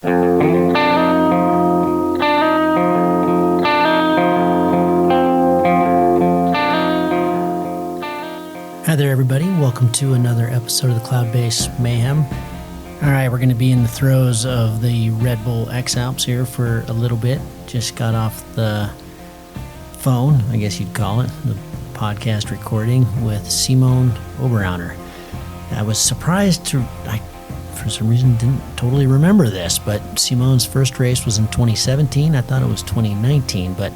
Hi there, everybody. Welcome to another episode of the Cloud-Based Mayhem. All right, we're going to be in the throes of the Red Bull X-Alps here for a little bit. Just got off the phone, I guess you'd call it, the podcast recording with Simon Oberauner. I was surprised for some reason, didn't totally remember this, but Simon's first race was in 2017. I thought it was 2019, but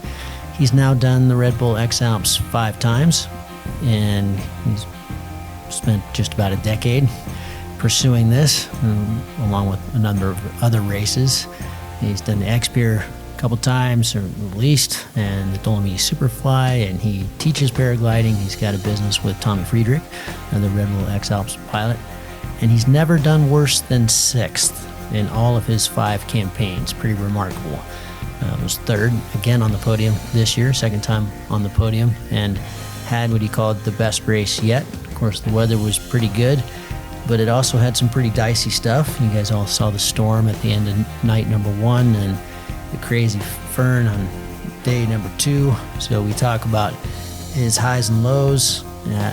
he's now done the Red Bull X-Alps 5 times. And he's spent just about a decade pursuing this, along with a number of other races. He's done the X-Beer a couple times, or at least, and the Dolomite Superfly, and he teaches paragliding. He's got a business with Tommy Friedrich, the Red Bull X-Alps pilot, and he's never done worse than 6th in all of his 5 campaigns. Pretty remarkable. Was 3rd again on the podium this year, 2nd time on the podium, and had what he called the best race yet. Of course, the weather was pretty good, but it also had some pretty dicey stuff. You guys all saw the storm at the end of night number 1 and the crazy Fern on day number 2. So we talk about his highs and lows,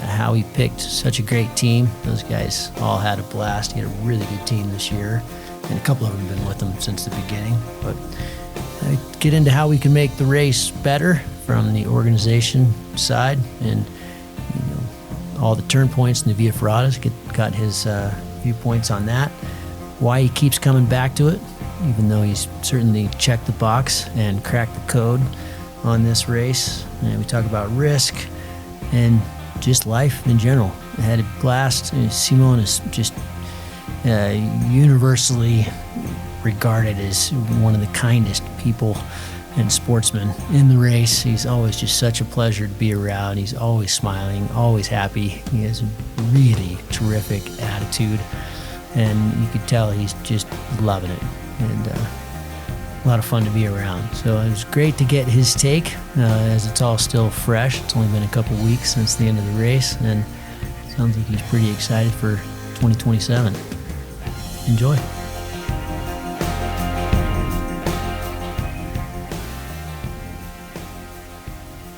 how he picked such a great team. Those guys all had a blast. He had a really good team this year, and a couple of them have been with him since the beginning. But I get into how we can make the race better from the organization side, and all the turn points in the Via Ferratas. Got his viewpoints on that, why he keeps coming back to it, even though he's certainly checked the box and cracked the code on this race. And we talk about risk and just life in general. I had a blast. Simon is just universally regarded as one of the kindest people and sportsman in the race. He's always just such a pleasure to be around. He's always smiling, always happy. He has a really terrific attitude, and you could tell he's just loving it, and a lot of fun to be around. So it was great to get his take, as it's all still fresh. It's only been a couple weeks since the end of the race, and it sounds like he's pretty excited for 2027. Enjoy.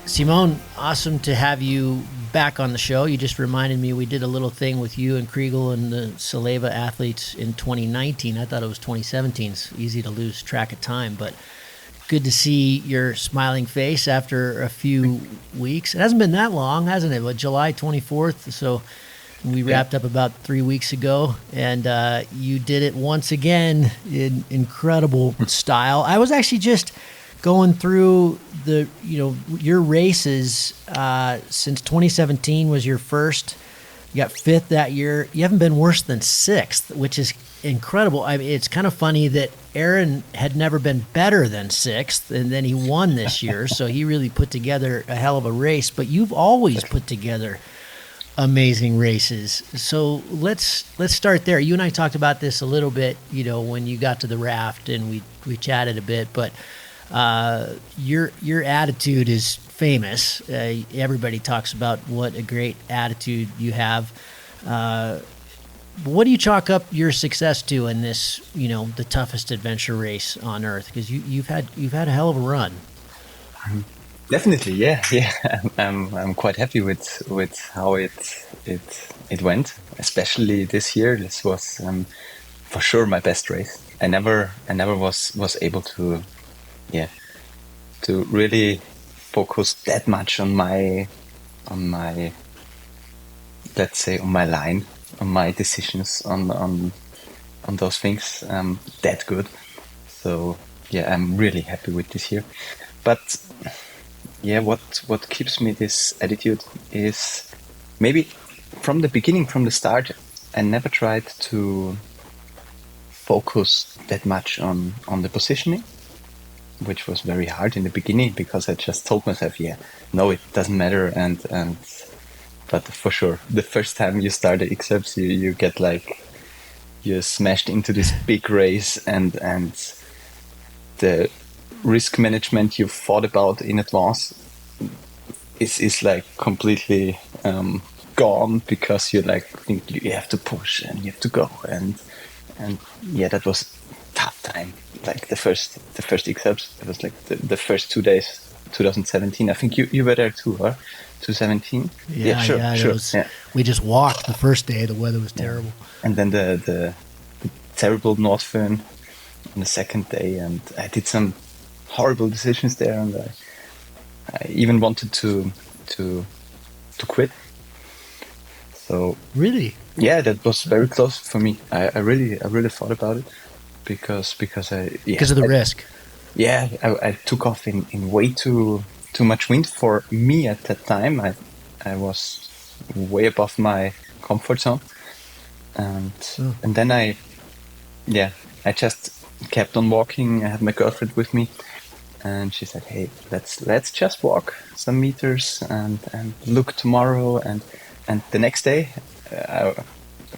Simon, awesome to have you back on the show. You just reminded me we did a little thing with you and Chrigel and the Saleva athletes in 2019. I thought it was 2017. It's easy to lose track of time, but good to see your smiling face after a few weeks. It hasn't been that long, hasn't it? But July 24th, so we wrapped up about 3 weeks ago, and you did it once again in incredible style. I was actually just going through your races since 2017 was your first. You got 5th that year. You haven't been worse than 6th, which is incredible. I mean, it's kind of funny that Aaron had never been better than 6th, and then he won this year, so he really put together a hell of a race. But you've always put together amazing races. So let's start there. You and I talked about this a little bit, when you got to the raft, and we chatted a bit, but your attitude is famous. Everybody talks about what a great attitude you have. What do you chalk up your success to in this, the toughest adventure race on earth? Because you've had a hell of a run. Definitely, yeah. I'm quite happy with how it went, especially this year. This was for sure my best race. I never was able to really focus that much on my let's say on my line, on my decisions, on those things that good. So I'm really happy with this year. But what keeps me this attitude is maybe from the beginning, from the start, I never tried to focus that much on the positioning, which was very hard in the beginning because I just told myself, no, it doesn't matter. But for sure, the first time you start the X-Alps, you get you're smashed into this big race, and the risk management you thought about in advance is completely gone, because you think you have to push and you have to go, and that was time, like the first X-Alps. It was like the first 2 days, 2017. I think you were there too, huh? 2017. Yeah, sure. Yeah. We just walked the first day. The weather was terrible. And then the terrible Nordföhn on the second day, and I did some horrible decisions there, and I even wanted to quit. So really, yeah, that was very close for me. I really thought about it because of the risk. Yeah, I took off in way too much wind for me at that time. I was way above my comfort zone, and then I just kept on walking. I had my girlfriend with me, and she said, "Hey, let's just walk some meters and look tomorrow." And the next day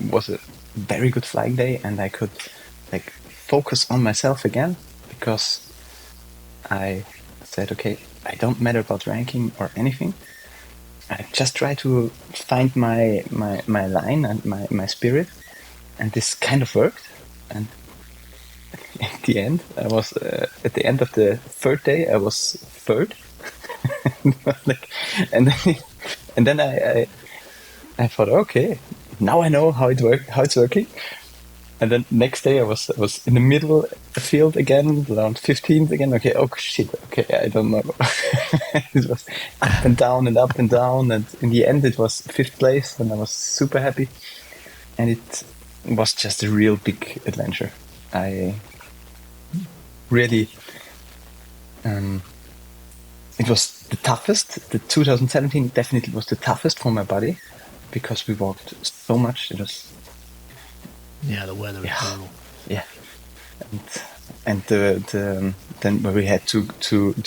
was a very good flying day, and I could like focus on myself again, because I said, okay, I don't matter about ranking or anything. I just try to find my line and my spirit, and this kind of worked. And at the end, I was at the end of the third day, I was third. and then I thought, okay, now I know how it's working. And then next day I was in the middle field again, around 15th again. Okay, oh shit, okay, I don't know. It was up and down, and in the end it was 5th place, and I was super happy. And it was just a real big adventure. I really, it was the toughest. The 2017 definitely was the toughest for my body, because we walked so much. It was. Yeah, the weather was terrible. Yeah, and then we had to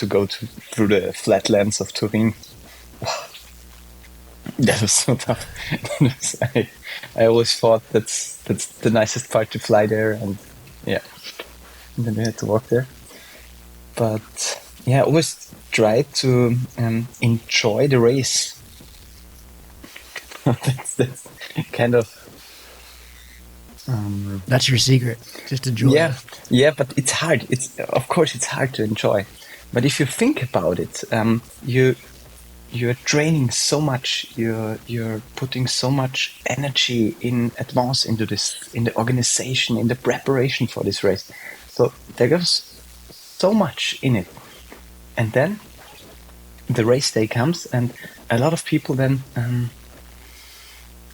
go through the flatlands of Turin. Wow. That was so tough. I always thought that's the nicest part, to fly there, and then we had to walk there. But yeah, I always try to enjoy the race. that's kind of. That's your secret. Just enjoy it. Yeah, but it's hard. Of course it's hard to enjoy. But if you think about it, you're training so much. You're putting so much energy in advance into this, in the organization, in the preparation for this race. So there goes so much in it. And then the race day comes, and a lot of people then,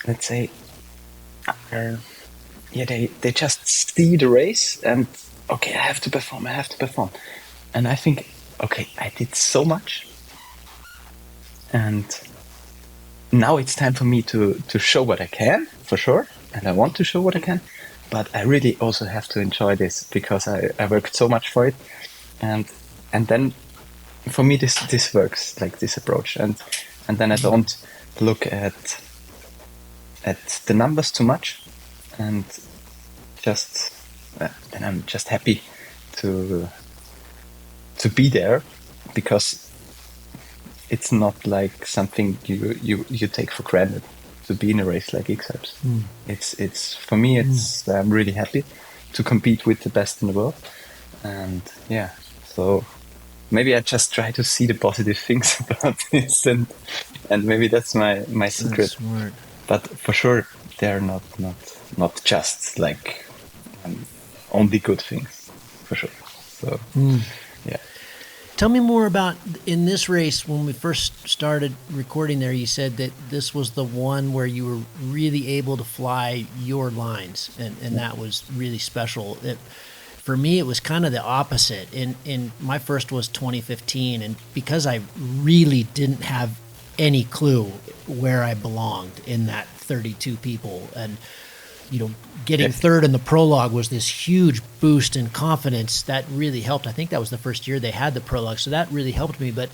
let's say, they just see the race and, okay, I have to perform. And I think, okay, I did so much, and now it's time for me to show what I can, for sure, and I want to show what I can, but I really also have to enjoy this, because I worked so much for it, and then for me this works, like this approach, and then I don't look at the numbers too much. And then I'm just happy to be there, because it's not like something you take for granted to be in a race like X-Alps. It's for me. I'm really happy to compete with the best in the world, and so maybe I just try to see the positive things about this, and maybe that's my secret. That's smart. But for sure, they're not just like only good things, for sure. So yeah. Tell me more about, in this race, when we first started recording there, you said that this was the one where you were really able to fly your lines, and that was really special. For me, it was kind of the opposite. In my first was 2015, and because I really didn't have any clue where I belonged in that 32 people, and getting third in the prologue was this huge boost in confidence that really helped. I think that was the first year they had the prologue, so that really helped me. But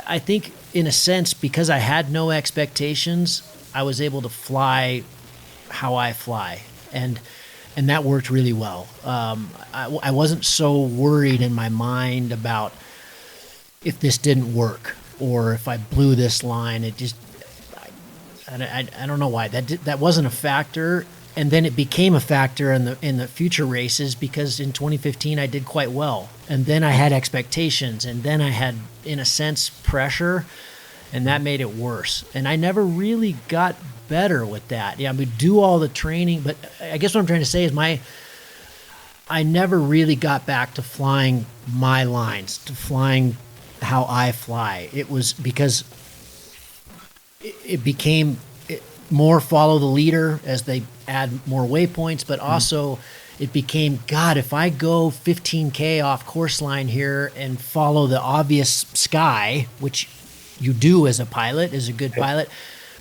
I think, in a sense, because I had no expectations, I was able to fly how I fly, and that worked really well. I wasn't so worried in my mind about if this didn't work or if I blew this line. It just, I don't know why that wasn't a factor. and then it became a factor in the future races, because in 2015 I did quite well, and then I had expectations, and then I had, in a sense, pressure, and that made it worse. And I never really got better with that. Yeah, I would do all the training, but I guess what I'm trying to say is I never really got back to flying my lines, to flying how I fly. It was because it became more follow the leader as they add more waypoints, but also it became, God, if I go 15K off course line here and follow the obvious sky, which you do as a pilot, as a good pilot,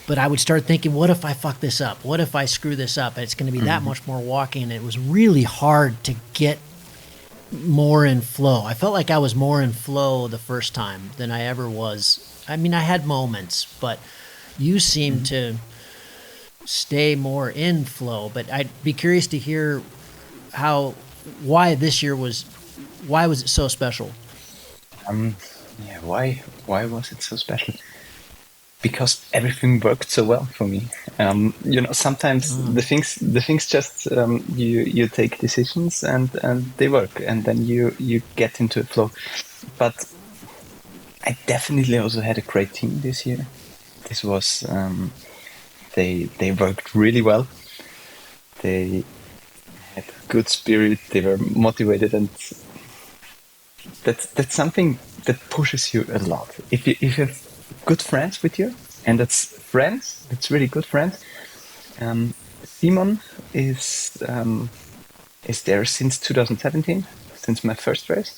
but I would start thinking, what if I fuck this up? What if I screw this up? It's going to be that much more walking. And it was really hard to get more in flow. I felt like I was more in flow the first time than I ever was. I mean, I had moments, but you seem to stay more in flow. But I'd be curious to hear why this year was it so special? Why was it so special? Because everything worked so well for me. Sometimes the things just you take decisions and they work, and then you get into a flow. But I definitely also had a great team this year. This was they worked really well. They had good spirit. They were motivated, and that's something that pushes you a lot. If you have good friends with you, and that's really good friends. Simon is there since 2017, since my first race,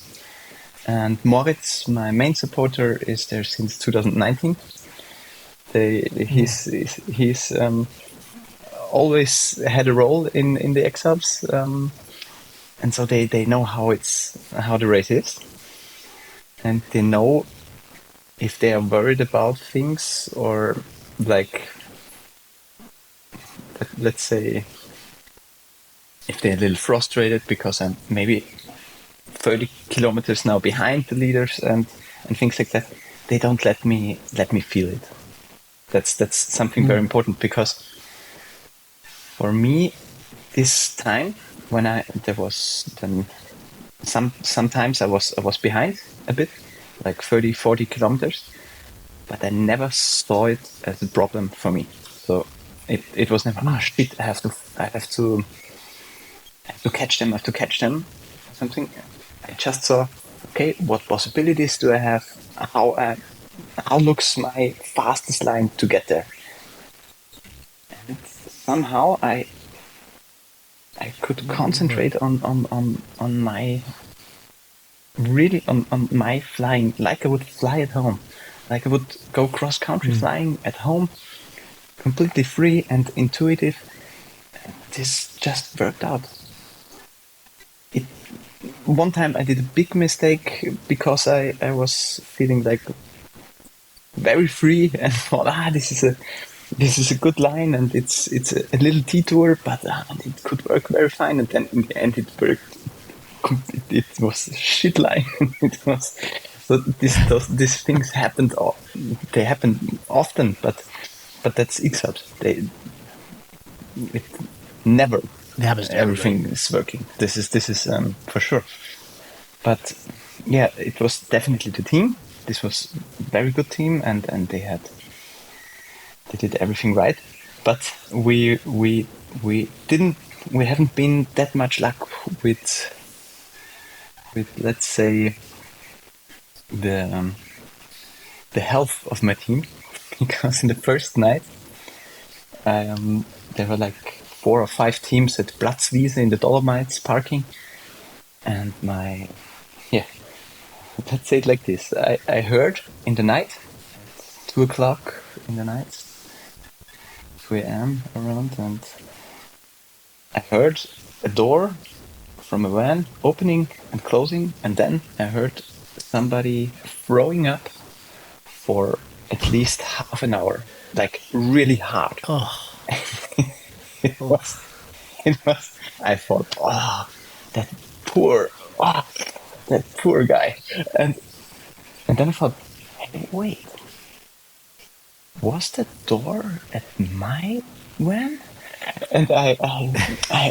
and Moritz, my main supporter, is there since 2019. He's always had a role in the X-Alps, and so they know how the race is, and they know if they are worried about things, or like, let's say, if they're a little frustrated because I'm maybe 30 kilometers now behind the leaders and things like that, they don't let me feel it. That's something very important, because for me, this time when sometimes I was behind a bit, like 30-40 kilometers, but I never saw it as a problem for me. So it was never, shit, I have to catch them, something. I just saw, okay, what possibilities do I have? How looks my fastest line to get there? And somehow I could concentrate on my flying, like I would fly at home, like I would go cross country flying at home, completely free and intuitive. This just worked out. One time I did a big mistake because I was feeling like very free and thought, this is a good line, and it's a little T-tour, but it could work very fine. And then in the end it worked. It was a shit line. It was, so these things happened. They happen often, but that's X-Alps. It never happens. Everything is working. This is for sure. But yeah, it was definitely the team. This was a very good team, and they did everything right. But we haven't been that much luck with let's say the health of my team, because in the first night there were like 4 or 5 teams at Platzwiese in the Dolomites parking, and let's say it like this. I heard in the night, 2 o'clock in the night, 2 a.m. around, and I heard a door from a van opening and closing, and then I heard somebody throwing up for at least half an hour, like really hard. It was. I thought, that poor guy, and then I thought, hey, wait, was that door at my van? and I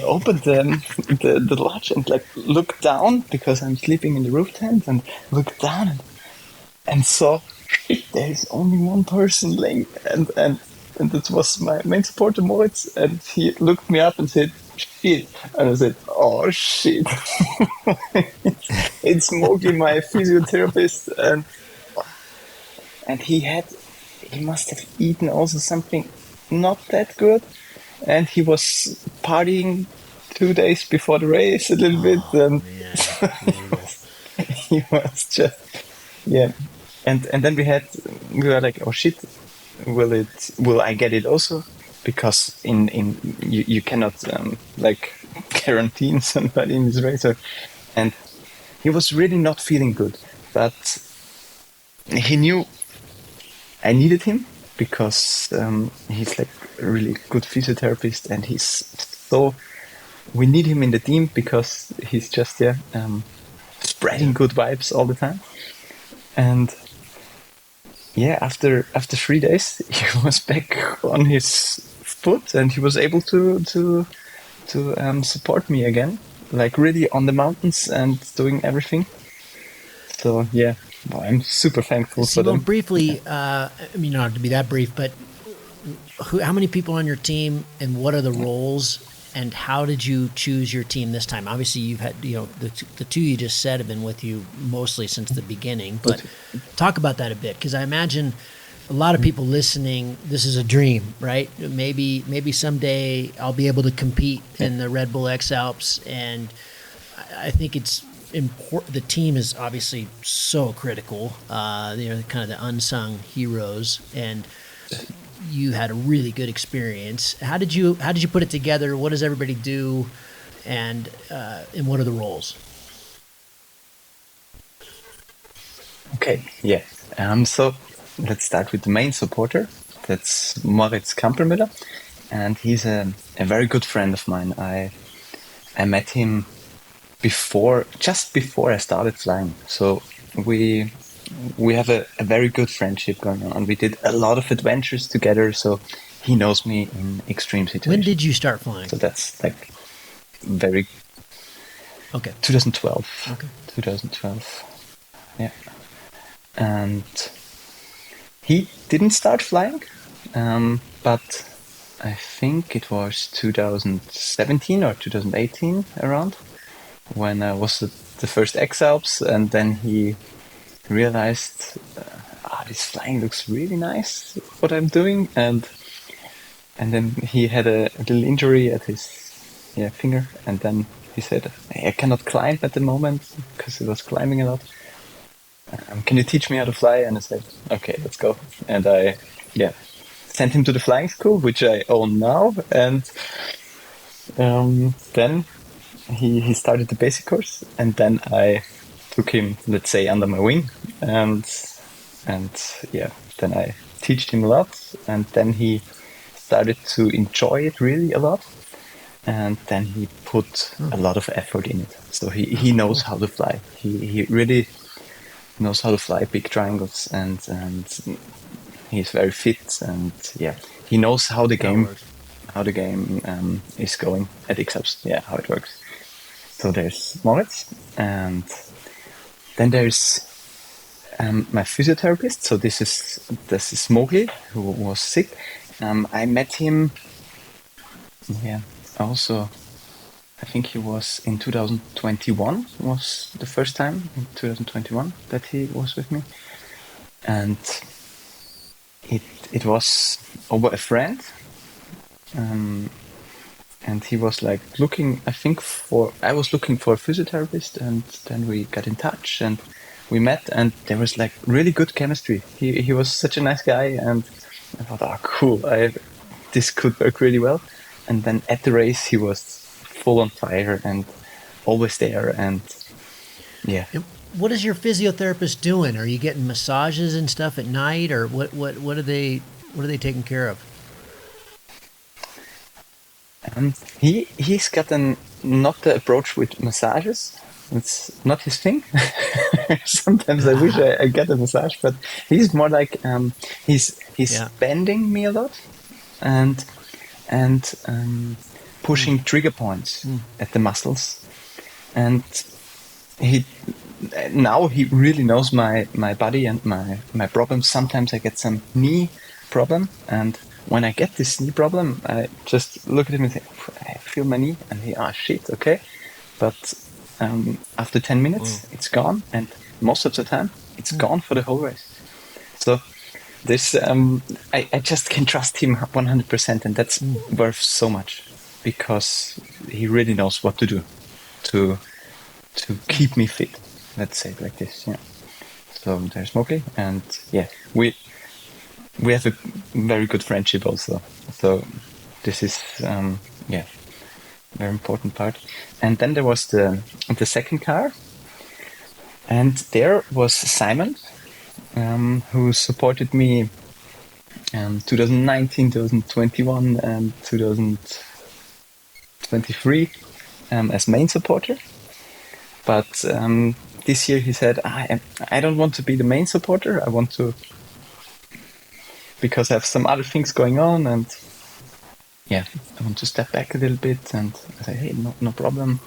opened the lodge and like looked down because I'm sleeping in the roof tent and looked down and saw there is only one person laying and it was my main supporter Moritz, and he looked me up and said shit, and I said oh shit. It's Mowgli, my physiotherapist, and he must have eaten also something not that good, and he was partying 2 days before the race a little bit, and he was just yeah. And then we were like, oh shit, will I get it also? Because in you cannot like quarantine somebody in this race, and he was really not feeling good, but he knew I needed him because he's like a really good physiotherapist, and we need him in the team because he's just spreading good vibes all the time. And yeah, after 3 days, he was back on his foot, and he was able to support me again, like really on the mountains and doing everything. So yeah, well, I'm super thankful for them. Briefly, I mean, not to be that brief, but how many people on your team, and what are the roles, and how did you choose your team this time? Obviously, you've had the two you just said have been with you mostly since the beginning, but talk about that a bit, because I imagine a lot of people listening, this is a dream, right? Maybe someday I'll be able to compete in the Red Bull X-Alps, and I think it's important. The team is obviously so critical. They're kind of the unsung heroes, and you had a really good experience. How did you put it together? What does everybody do, and what are the roles? Okay, yeah. So let's start with the main supporter. That's Moritz Kampelmüller, and he's a very good friend of mine. I met him just before I started flying. So we have a very good friendship going on. We did a lot of adventures together, so he knows me in extreme situations. When did you start flying? So that's like very... Okay. 2012. Okay. 2012. Yeah. And he didn't start flying, but I think it was 2017 or 2018 around, when I was at the first X-Alps, and then he realized, this flying looks really nice, what I'm doing, and then he had a little injury at his finger, and then he said, I cannot climb at the moment because he was climbing a lot. Can you teach me how to fly? And I said, okay, let's go. And I sent him to the flying school, which I own now, and then he started the basic course, and then I took him, let's say, under my wing, and then I taught him a lot, and then he started to enjoy it really a lot, and then he put a lot of effort in it. So he knows how to fly. He really knows how to fly big triangles, and he's very fit, and he knows how the game is going at X-Alps, how it works. So there's Moritz, and then there's my physiotherapist. So this is Mowgli, who was sick. I met him, also, I think he was in 2021, was the first time in 2021 that he was with me. And it was over a friend. And he was like I was looking for a physiotherapist, and then we got in touch and we met, and there was like really good chemistry. He was such a nice guy, and I thought, cool, this could work really well. And then at the race, he was full on fire and always there, and What is your physiotherapist doing? Are you getting massages and stuff at night, or what are they taking care of? He's gotten not the approach with massages. It's not his thing. Sometimes I wish I get a massage, but he's more like he's bending me a lot, and and pushing trigger points at the muscles. And he really knows my body and my problems. Sometimes I get some knee problem, and when I get this knee problem, I just look at him and say, I feel my knee, and he, shit, okay. But after 10 minutes, it's gone, and most of the time, it's gone for the whole race. So this, I just can trust him 100%, and that's worth so much, because he really knows what to do to keep me fit. Let's say it like this, yeah. So there's Mowgli, and yeah, we have a very good friendship also. So this is very important part. And then there was the second car, and there was Simon, who supported me 2019, 2021, and 2023 as main supporter. But this year he said, I don't want to be the main supporter. I want to, because I have some other things going on, and I want to step back a little bit. And I said, hey, no problem.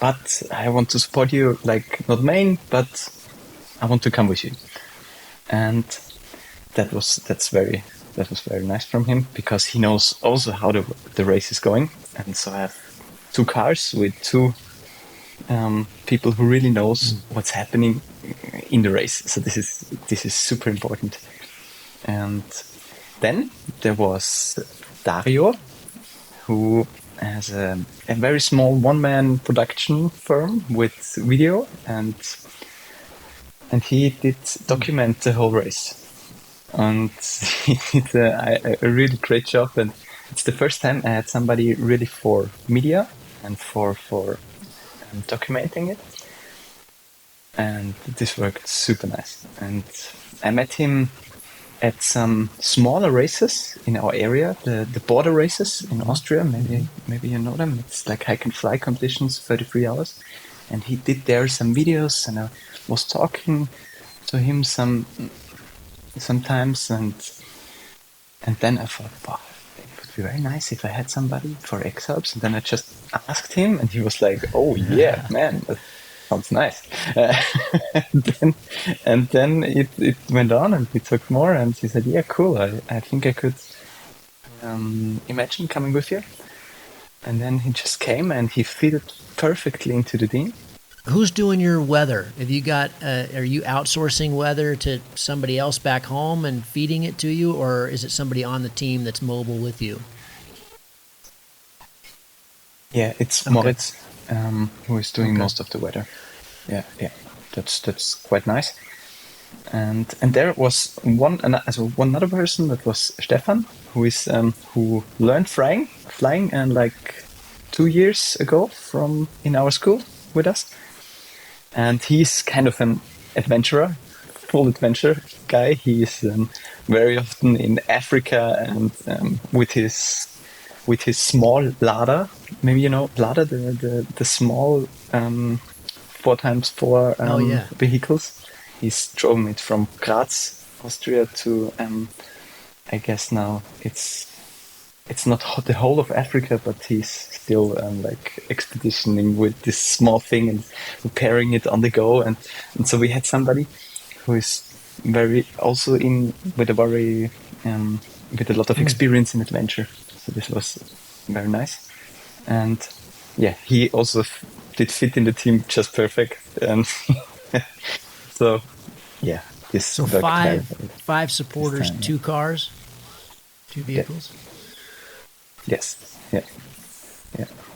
But I want to support you, like not main, but I want to come with you. And that was very nice from him, because he knows also how the race is going. And so I have two cars with two people who really knows what's happening in the race. So this is super important. And then there was Dario, who has a very small one-man production firm with video, and he did document the whole race. And he did a really great job. And it's the first time I had somebody really for media and for documenting it, and this worked super nice. And I met him at some smaller races in our area, the border races in Austria. Maybe you know them. It's like hike and fly competitions, 33 hours. And he did there some videos, and I was talking to him sometimes, and then I thought, wow, it would be very nice if I had somebody for X-Alps. And then I just asked him, and he was like, oh yeah, man, that sounds nice. and then it went on, and we talked more, and he said, yeah, cool, I think I could imagine coming with you. And then he just came, and he fitted perfectly into the team. Who's doing your weather? Have you got? Are you outsourcing weather to somebody else back home and feeding it to you, or is it somebody on the team that's mobile with you? Yeah, it's Moritz who is doing most of the weather. Yeah, that's quite nice. And there was one other person, that was Stefan, who learned flying and like 2 years ago in our school with us. And he's kind of an adventurer, full adventure guy. He is very often in Africa, and with his small Lada. Maybe you know Lada, the small 4x4 vehicles. He's driven it from Graz, Austria, to I guess now it's not the whole of Africa, but he's still like expeditioning with this small thing and repairing it on the go. And so we had somebody who is very also with a lot of experience in adventure. So this was very nice. And yeah, he also did fit in the team just perfect. And so yeah, this. So five supporters, 2 cars, 2 vehicles. Yeah. Yes, yeah.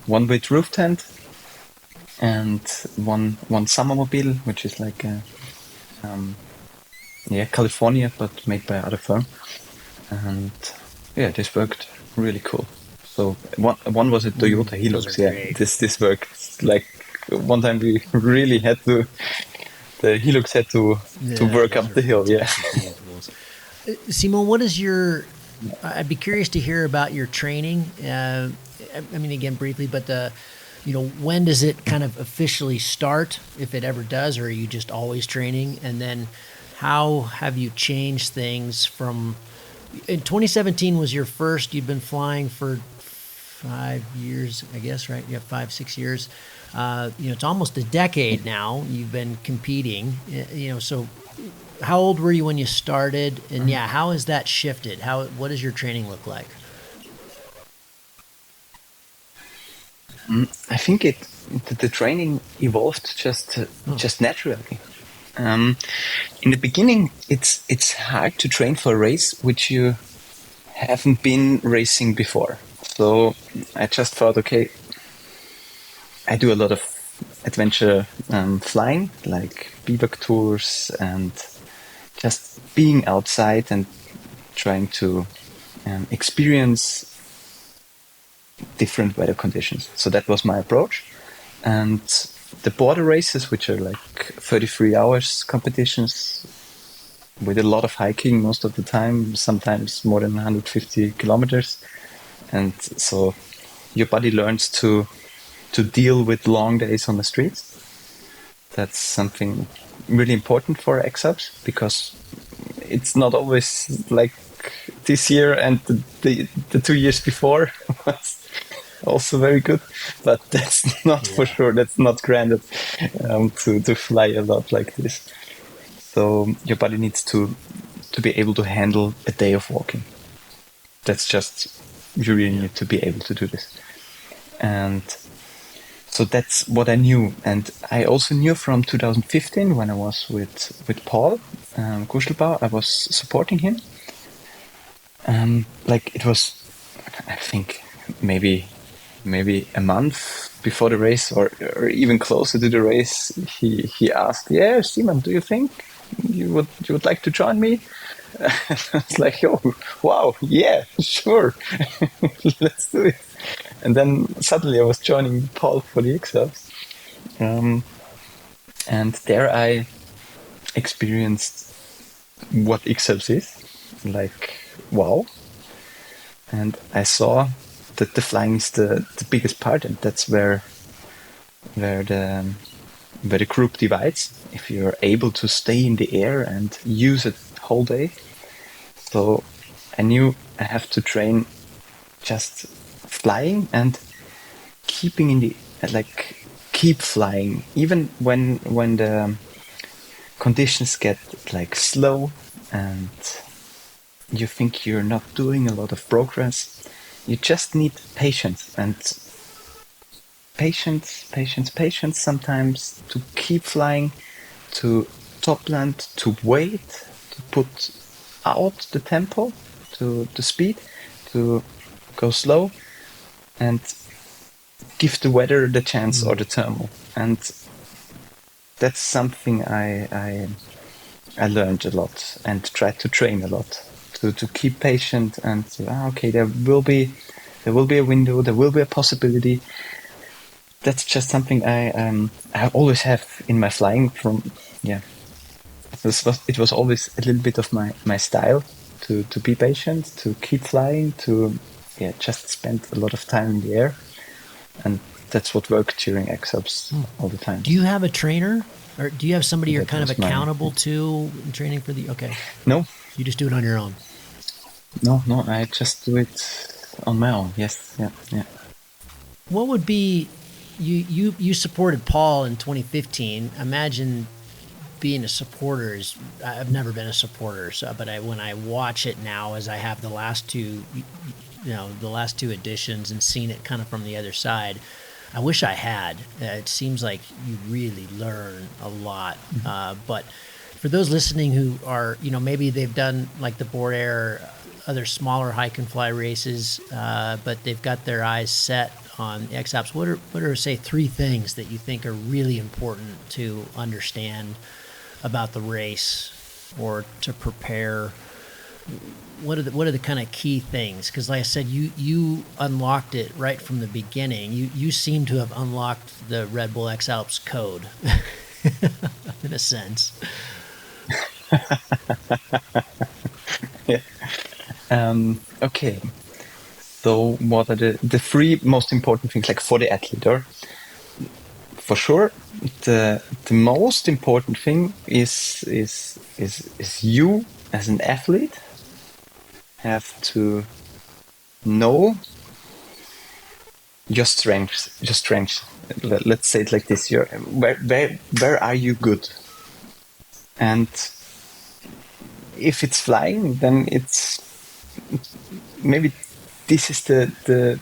One with roof tent, and one summermobile, which is like California, but made by other firm. And yeah, this worked really cool. So one was a Toyota Hilux. Yeah, this worked. Like one time we really had the Hilux had to work up the hill. Yeah. Simon, what is your? I'd be curious to hear about your training. I mean, again, briefly, but when does it kind of officially start, if it ever does, or are you just always training? And then how have you changed things from, in 2017 was your first. You've been flying for 5 years, I guess, right? You have 5-6 years. It's almost a decade now. You've been competing. So how old were you when you started? And how has that shifted? What does your training look like? I think the training evolved just naturally. In the beginning, it's hard to train for a race which you haven't been racing before. So I just thought, okay, I do a lot of adventure flying, like bivouac tours and just being outside and trying to experience different weather conditions. So that was my approach. And the border races, which are like 33 hours competitions with a lot of hiking most of the time, sometimes more than 150 kilometers. And so your body learns to deal with long days on the streets. That's something really important for X-Alps, because it's not always like this year, and the 2 years before was also very good, but that's not for sure. That's not granted to fly a lot like this. So your body needs to be able to handle a day of walking. That's just, you really need to be able to do this. And so that's what I knew. And I also knew from 2015 when I was with Paul Chrigel Maurer, I was supporting him. It was, I think, maybe a month before the race, or even closer to the race, he asked, "Yeah, Simon, do you think you would like to join me?" I was like, "Oh, wow, yeah, sure, let's do it." And then suddenly I was joining Paul for the X-Alps, and there I experienced what X-Alps is. Like, wow. And I saw that the flying is the biggest part, and that's where the group divides. If you're able to stay in the air and use it whole day. So I knew I have to train just flying and keeping in the, keep flying, even when the conditions get like slow and you think you're not doing a lot of progress. You just need patience and patience sometimes to keep flying, to top land, to wait, to put out the tempo, to the speed, to go slow and give the weather the chance or the thermal. And that's something I learned a lot and tried to train a lot. To keep patient and okay, there will be a window, there will be a possibility. That's just something I always have in my flying. It was always a little bit of my style to be patient, to keep flying, to just spend a lot of time in the air, and that's what worked during X-Alps all the time. Do you have a trainer, or do you have somebody you're kind of accountable to in training for the? Okay. No. You just do it on your own. No, I just do it on my own. Yes, yeah. What would be, you supported Paul in 2015. Imagine being a supporter I've never been a supporter, but when I watch it now, as I have the last two editions and seen it kind of from the other side, I wish I had. It seems like you really learn a lot, but for those listening who are, maybe they've done like the Board Air, other smaller hike and fly races, but they've got their eyes set on X-Alps. What are say 3 things that you think are really important to understand about the race or to prepare? What are the kind of key things? Because like I said, you unlocked it right from the beginning. You seem to have unlocked the Red Bull X-Alps code in a sense. Yeah. Okay. So what are the 3 most important things, like for the athlete? Or for sure, the most important thing is you as an athlete have to know your strengths. Let's say it like this: where are you good? And if it's flying, then it's maybe this is the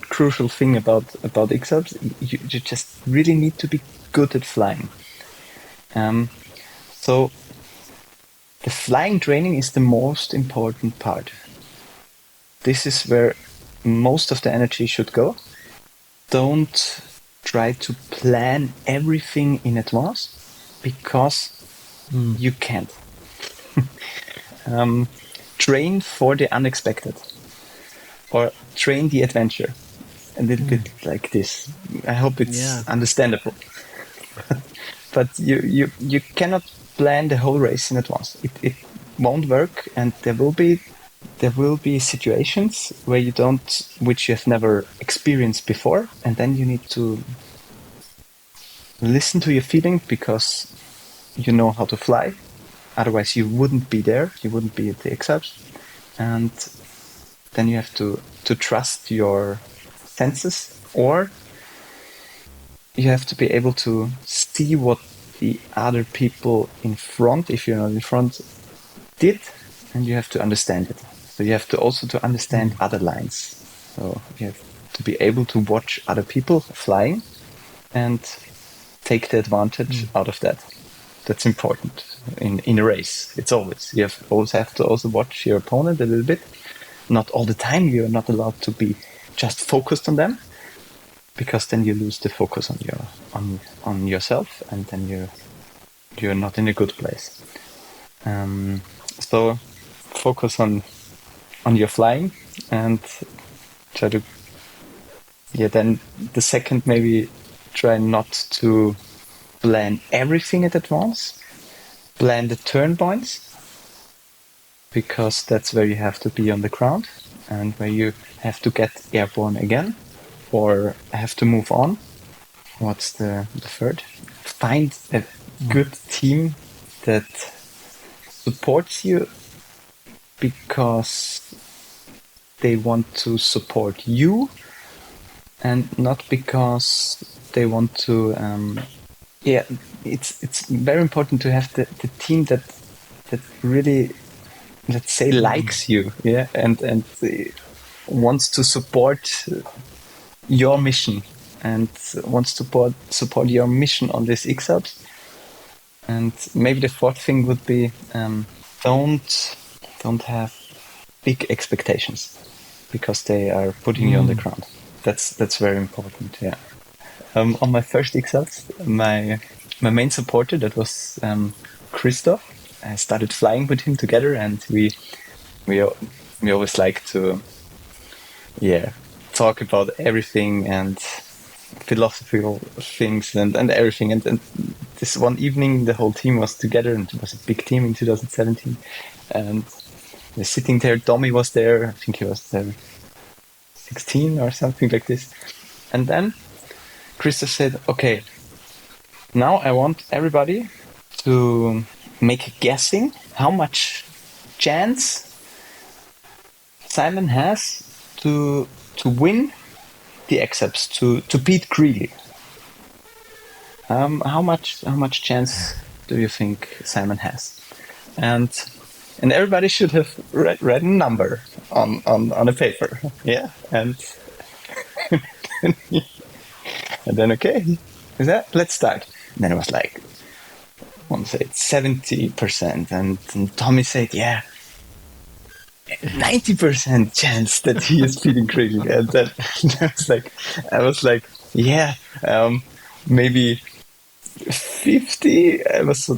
crucial thing about X-Alps. You just really need to be good at flying. So the flying training is the most important part. This is where most of the energy should go. Don't try to plan everything in advance, because you can't. Train for the unexpected, or train the adventure. A little bit like this. I hope it's understandable. But you cannot plan the whole race in advance. It won't work, and there will be situations which you have never experienced before, and then you need to listen to your feeling, because you know how to fly. Otherwise, you wouldn't be there. You wouldn't be at the X-Alps, and then you have to trust your senses, or you have to be able to see what the other people in front, if you're not in front, did, and you have to understand it. So you have to also understand other lines. So you have to be able to watch other people flying and take the advantage out of that. That's important in a race. It's always always have to also watch your opponent a little bit. Not all the time. You're not allowed to be just focused on them, because then you lose the focus on yourself, and then you're not in a good place. So focus on your flying, and try to then the second, maybe try not to plan everything at advance. Plan the turn points, because that's where you have to be on the ground, and where you have to get airborne again, or have to move on. What's the third? Find a good team that supports you, because they want to support you, and not because they want to. It's very important to have the team that really, let's say, likes you, and wants to support your mission, and wants to support your mission on this X-Alps. And maybe the fourth thing would be don't have big expectations, because they are putting you on the ground. That's very important. Yeah. On my first X-Alps, my main supporter, that was Christoph. I started flying with him together, and we always like to talk about everything and philosophical things and everything. And this one evening, the whole team was together, and it was a big team in 2017. And we're sitting there. Domi was there. I think he was there 16 or something like this. And then Christoph said, "Okay, now I want everybody to make a guessing how much chance Simon has to win the X-Alps, to beat Chrigel. How much chance do you think Simon has?" And everybody should have read a number on a paper. Yeah. And and then, okay, let's start. And then it was like, one said 70%, and Tommy said, 90% chance that he is beating Chrigel. And then I was like, maybe 50. I was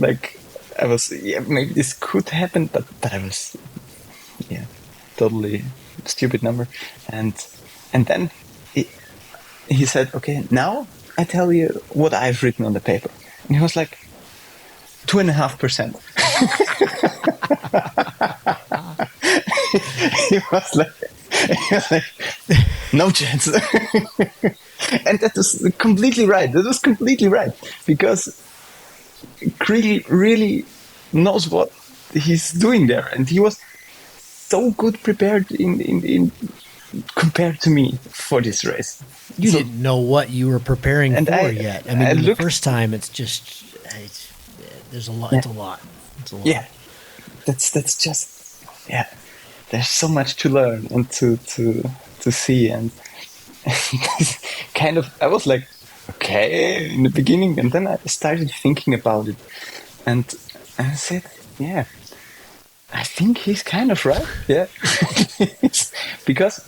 maybe this could happen, but I was, totally stupid number. And then he said, "Okay, now I tell you what I've written on the paper." And he was like, 2.5%. He was like, no chance. And that was completely right. Because Chrigel really knows what he's doing there. And he was so good prepared in compared to me for this race. You didn't know what you were preparing for yet. I mean, the first time, it's there's a lot. Yeah. It's a lot. Yeah, that's just There's so much to learn and to see, and kind of I was like, okay, in the beginning, and then I started thinking about it, and I said, yeah, I think he's kind of right. Yeah, because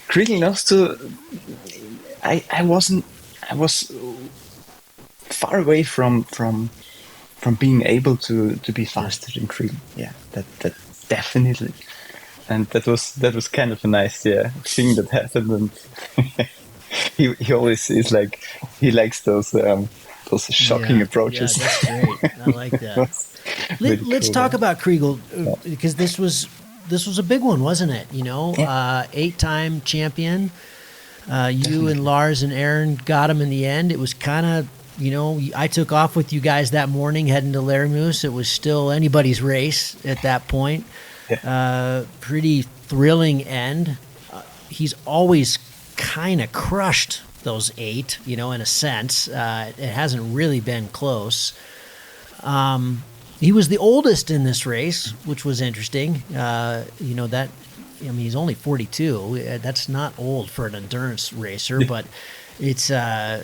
Chrigel knows to. I was far away from being able to be faster than Chrigel. Yeah, that definitely, and that was kind of a nice thing that happened. And he always is like, he likes those shocking approaches. Yeah, that's great. I like that. Let's talk about Chrigel, because this was a big one, wasn't it? 8-time champion. You and Lars and Aaron got him in the end. It was kind of, I took off with you guys that morning heading to Lermoos. It was still anybody's race at that point. Yeah. Pretty thrilling end. He's always kind of crushed those 8, in a sense. It hasn't really been close. He was the oldest in this race, which was interesting. He's only 42. That's not old for an endurance racer, but it's, so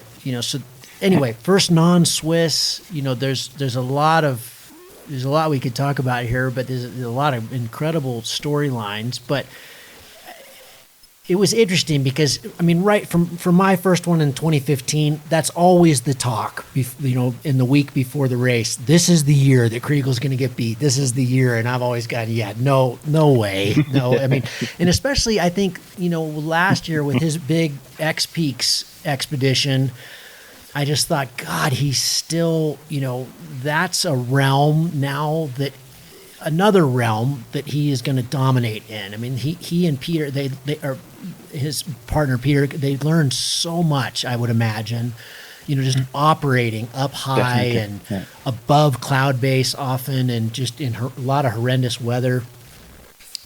anyway, first non-Swiss, there's a lot we could talk about here, but there's a lot of incredible storylines. But it was interesting because, right from my first one in 2015, that's always the talk, in the week before the race. This is the year that Chrigel's going to get beat. This is the year. And I've always gone, no way. No, and especially I think, last year with his big X Peaks expedition, I just thought, God, he's still, that's a realm now another realm that he is going to dominate in. He and Peter, they are his partner Peter. They learned so much, I would imagine, just operating up high and above cloud base often, and just in a lot of horrendous weather.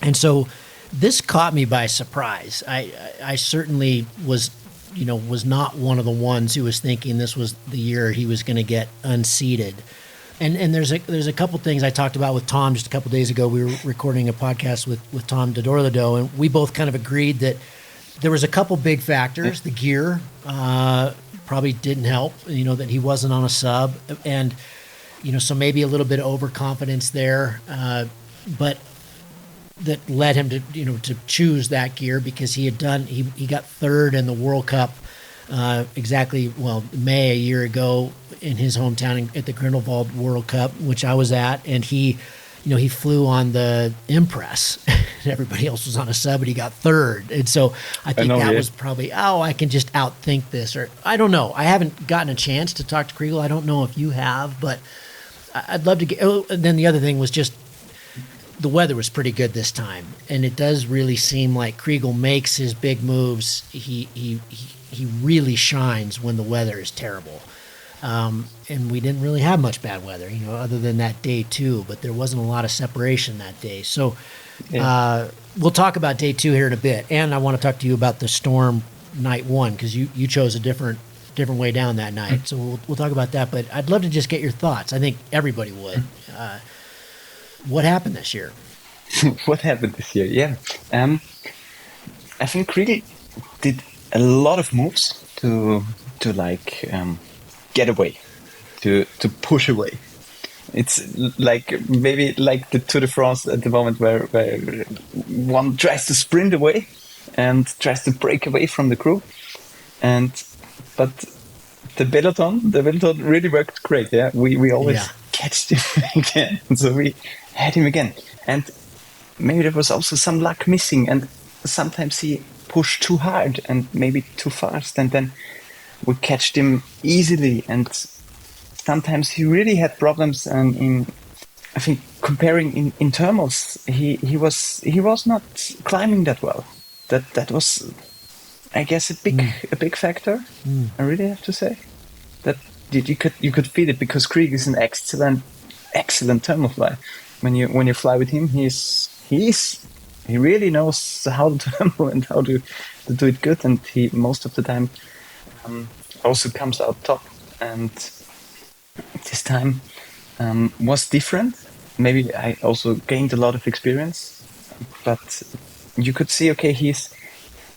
And so this caught me by surprise. I certainly was not one of the ones who was thinking this was the year he was going to get unseated. And there's a couple things I talked about with Tom just a couple days ago. We were recording a podcast with Tom Dodorlado, and we both kind of agreed that there was a couple big factors. The gear probably didn't help, that he wasn't on a sub, and so maybe a little bit of overconfidence there, but that led him to choose that gear because he got third in the World Cup May a year ago in his hometown at the Grindelwald World Cup, which I was at, and he flew on the Impress and everybody else was on a sub, and he got third. And so I think that was probably, I can just outthink this, or I don't know. I haven't gotten a chance to talk to Chrigel. I don't know if you have, but I'd love to get. And then the other thing was just the weather was pretty good this time, and it does really seem like Chrigel makes his big moves. He really shines when the weather is terrible. And we didn't really have much bad weather, other than that day 2, but there wasn't a lot of separation that day. So we'll talk about day 2 here in a bit. And I want to talk to you about the storm night 1, because you chose a different way down that night. Mm-hmm. So we'll talk about that. But I'd love to just get your thoughts. I think everybody would. What happened this year? What happened this year? Yeah. I think Chrigel did a lot of moves to get away, to push away. It's maybe like the Tour de France at the moment where one tries to sprint away and tries to break away from the crew, but the peloton really worked great. Yeah, we always catched him again, so we had him again, and maybe there was also some luck missing, and sometimes he pushed too hard and maybe too fast, and then we catched him easily, and sometimes he really had problems. And I think comparing in thermals, he was not climbing that well. That was, I guess, a big factor. I really have to say that you could feel it, because Chrigel is an excellent thermal fly. When you fly with him, he's he really knows how to handle and how to do it good, and he most of the time also comes out top. And this time was different. Maybe I also gained a lot of experience, but you could see, okay, he's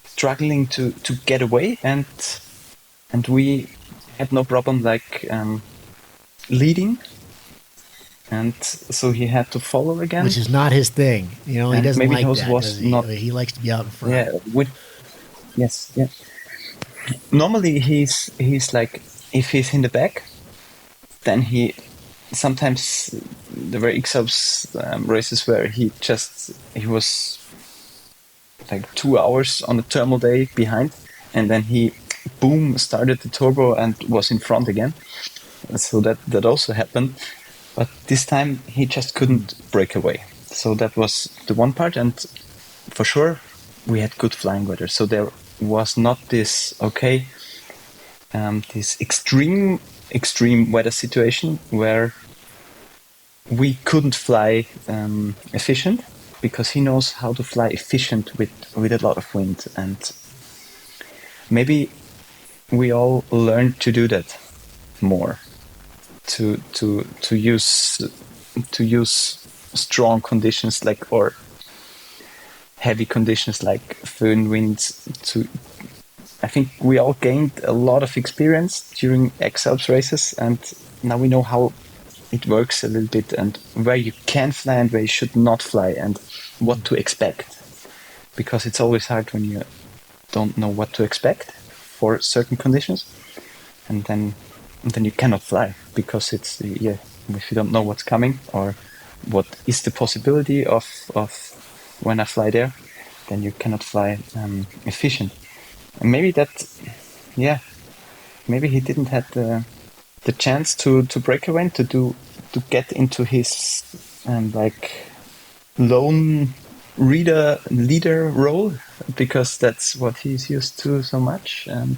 struggling to get away, and we had no problem like leading, and so he had to follow again, which is not his thing. You know, he doesn't maybe like was, that. Was does he? not, He likes to be out in front. Yeah, yes, yeah. Normally he's like, if he's in the back, then he sometimes there were X-Alps races where he was like 2 hours on a thermal day behind, and then he boom started the turbo and was in front again. So that also happened, but this time he just couldn't break away. So that was the one part, and for sure we had good flying weather. So there was not this this extreme weather situation where we couldn't fly efficient, because he knows how to fly efficient with a lot of wind, and maybe we all learned to do that more, to use strong conditions or heavy conditions like föhn winds. I think we all gained a lot of experience during X-Alps races, and now we know how it works a little bit, and where you can fly and where you should not fly, and what to expect. Because it's always hard when you don't know what to expect for certain conditions, and then you cannot fly, because it's if you don't know what's coming or what is the possibility of when I fly there, then you cannot fly efficient. And maybe maybe he didn't have the chance to break away, to get into his lone leader role, because that's what he's used to so much. And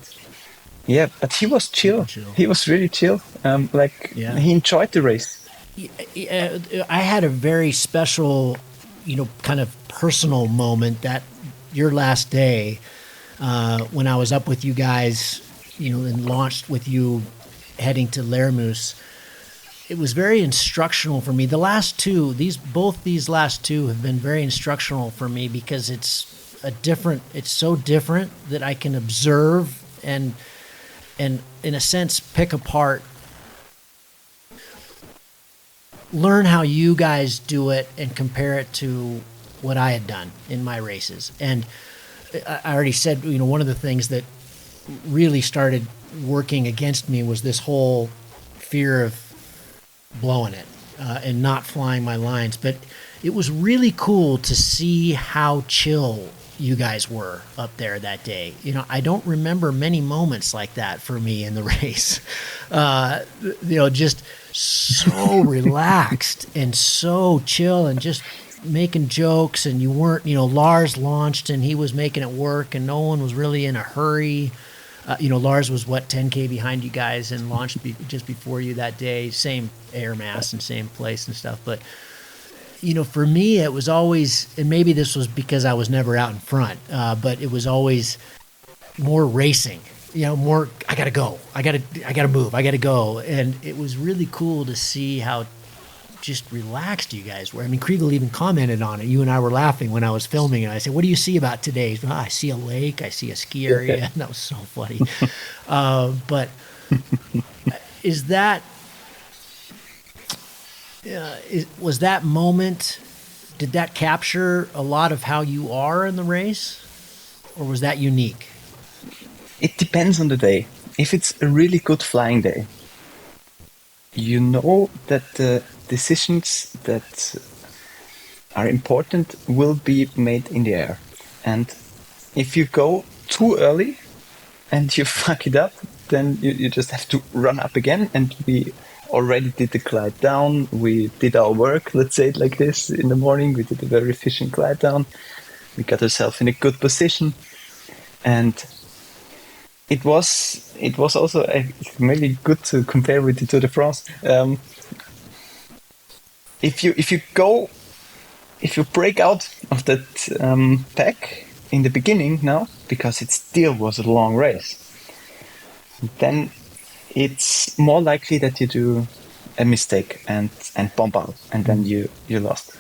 but he was chill. He was really chill. He enjoyed the race. I had a very special, kind of personal moment that your last day, when I was up with you guys, and launched with you heading to Lermoos. It was very instructional for me. The last two, both these last two have been very instructional for me, because it's so different that I can observe and in a sense pick apart, learn how you guys do it and compare it to what I had done in my races. And I already said, one of the things that really started working against me was this whole fear of blowing it and not flying my lines. But it was really cool to see how chill you guys were up there that day. I don't remember many moments like that for me in the race. Just so relaxed and so chill and just making jokes, and you weren't, Lars launched and he was making it work, and no one was really in a hurry. Lars was 10K behind you guys and launched just before you that day, same air mass and same place and stuff. But, for me, it was always, and maybe this was because I was never out in front, but it was always more racing, more, I got to go, I got to move, I got to go. And it was really cool to see how just relaxed you guys were. I mean, Chrigel even commented on it. You and I were laughing when I was filming, and I said, "What do you see about today?" He's, I see a lake, I see a ski area. And that was so funny. But is that was that moment? Did that capture a lot of how you are in the race, or was that unique? It depends on the day. If it's a really good flying day, you know that the decisions that are important will be made in the air. And if you go too early and you fuck it up, then you just have to run up again. And we already did the glide down. We did our work, let's say it like this, in the morning. We did a very efficient glide down. We got ourselves in a good position. And it was also maybe good to compare with the Tour de France. If you go if you break out of that pack in the beginning now, because it still was a long race, then it's more likely that you do a mistake and bomb out, and then you lost,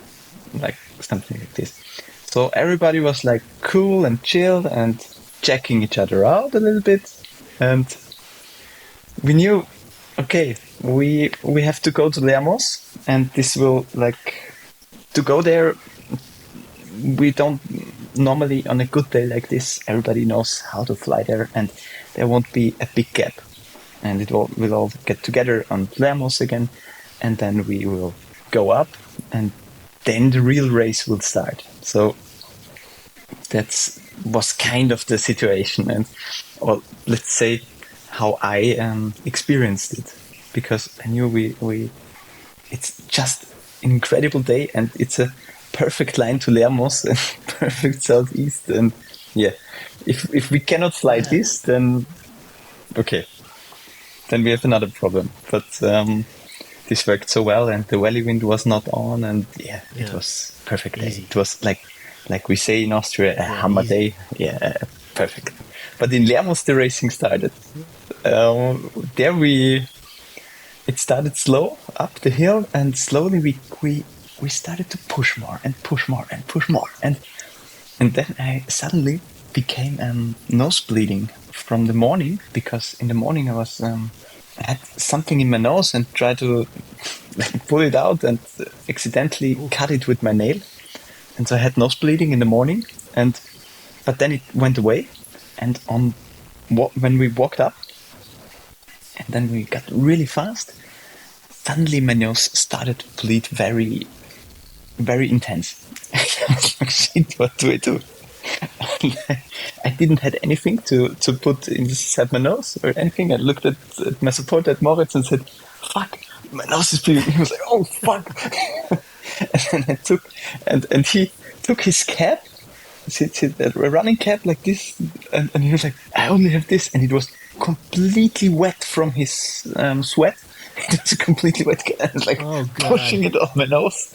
like something like this. So everybody was like cool and chill and checking each other out a little bit, and we knew, okay, we have to go to Lermos, and this will like to go there. We don't normally on a good day like this. Everybody knows how to fly there, and there won't be a big gap, and we'll all get together on Lermos again, and then we will go up, and then the real race will start. So that was kind of the situation, and or let's say how I experienced it, because I knew we it's just an incredible day, and it's a perfect line to Lermos and perfect southeast, and yeah, if we cannot fly this, then okay, then we have another problem. But this worked so well, and the valley wind was not on, and yeah. It was perfect day. It was like we say in Austria, a hammer day. Yeah, perfect. But in Lermos, the racing started. It started slow up the hill, and slowly we started to push more and push more and push more, and then I suddenly became nose bleeding from the morning, because in the morning I had something in my nose and tried to pull it out and accidentally cut it with my nail, and so I had nose bleeding in the morning, but then it went away, and when we walked up, and then we got really fast, suddenly my nose started to bleed very, very intense. Shit, what do I do? I didn't have anything to put inside my nose or anything. I looked at my supporter at Moritz and said, "Fuck, my nose is bleeding." He was like, "Oh fuck!" And then I took and he took his cap, a running cap like this, and he was like, "I only have this," and it was completely wet from his sweat. It was a completely wet cap. I was like pushing it on my nose.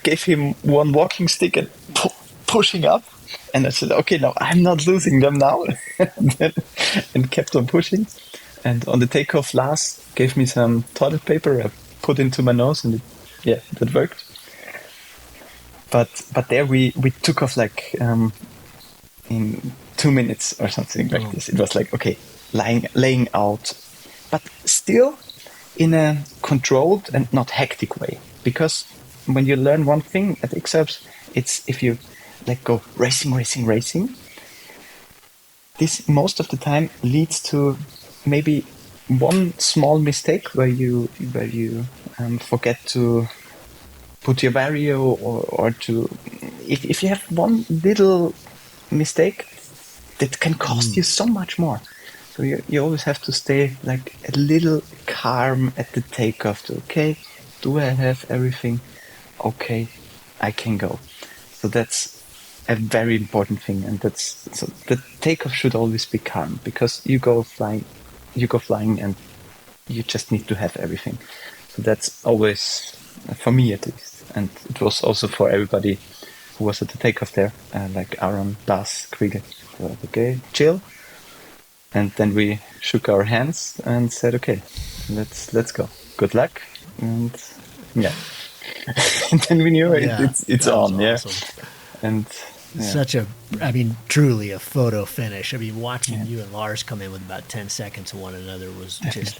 Gave him one walking stick and pushing up. And I said, "Okay, now I'm not losing them now," and kept on pushing. And on the takeoff, Lars gave me some toilet paper. I put into my nose, and that worked. But there we took off like in 2 minutes or something like this. It was like, okay, laying out, but still in a controlled and not hectic way. Because when you learn one thing at X-Alps, it's if you like go racing, this most of the time leads to maybe one small mistake where you forget to put your barrier, or to if you have one little mistake that can cost you so much more. So you always have to stay like a little calm at the takeoff. Okay, do I have everything? Okay, I can go. So that's a very important thing, and so the takeoff should always be calm, because you go flying, and you just need to have everything. So that's always, for me at least, and it was also for everybody who was at the takeoff there, like Aaron, Lars, Chrigel. So, okay, chill. And then we shook our hands and said, "Okay, let's go. Good luck." And yeah, and then we knew it's on. Yeah, awesome. And truly a photo finish. I mean, watching you and Lars come in with about 10 seconds to one another was just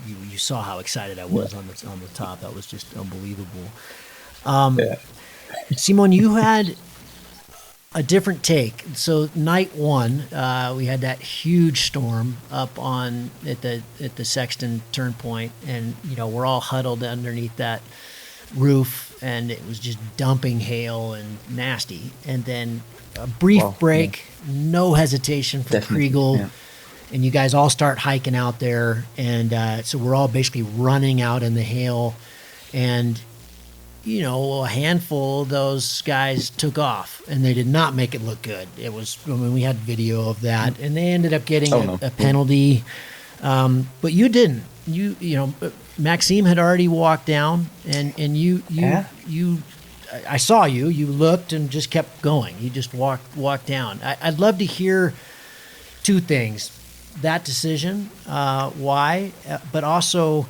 you saw how excited I was on the top. That was just unbelievable. Simon, you had a different take. So night one, we had that huge storm up at the Sexton turn point, and we're all huddled underneath that roof, and it was just dumping hail and nasty. And then a brief break, no hesitation from Chrigel, and you guys all start hiking out there, and so we're all basically running out in the hail, and a handful of those guys took off, and they did not make it look good. It was, we had video of that, and they ended up getting a penalty, but you didn't. You Maxime had already walked down, and you I saw you. You looked and just kept going. You just walked down. I'd love to hear two things: that decision, why, but also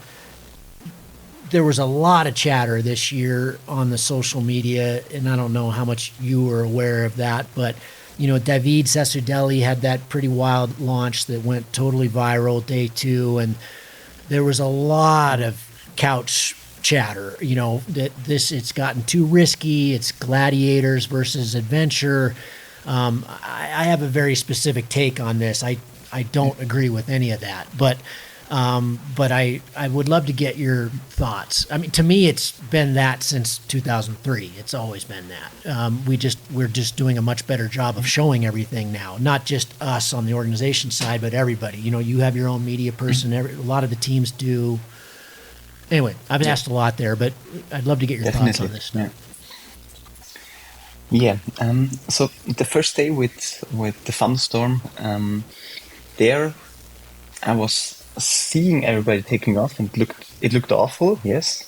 there was a lot of chatter this year on the social media, and I don't know how much you were aware of that, but David Sesudeli had that pretty wild launch that went totally viral day 2, and there was a lot of couch chatter, that it's gotten too risky. It's gladiators versus adventure. I have a very specific take on this. I don't agree with any of that, but I would love to get your thoughts. I mean, to me, it's been that since 2003. It's always been that. We're just doing a much better job of showing everything now, not just us on the organization side, but everybody. You have your own media person. A lot of the teams do. Anyway, I've asked a lot there, but I'd love to get your thoughts on this. Yeah. So the first day with the thunderstorm, there I was seeing everybody taking off, and it looked awful. Yes,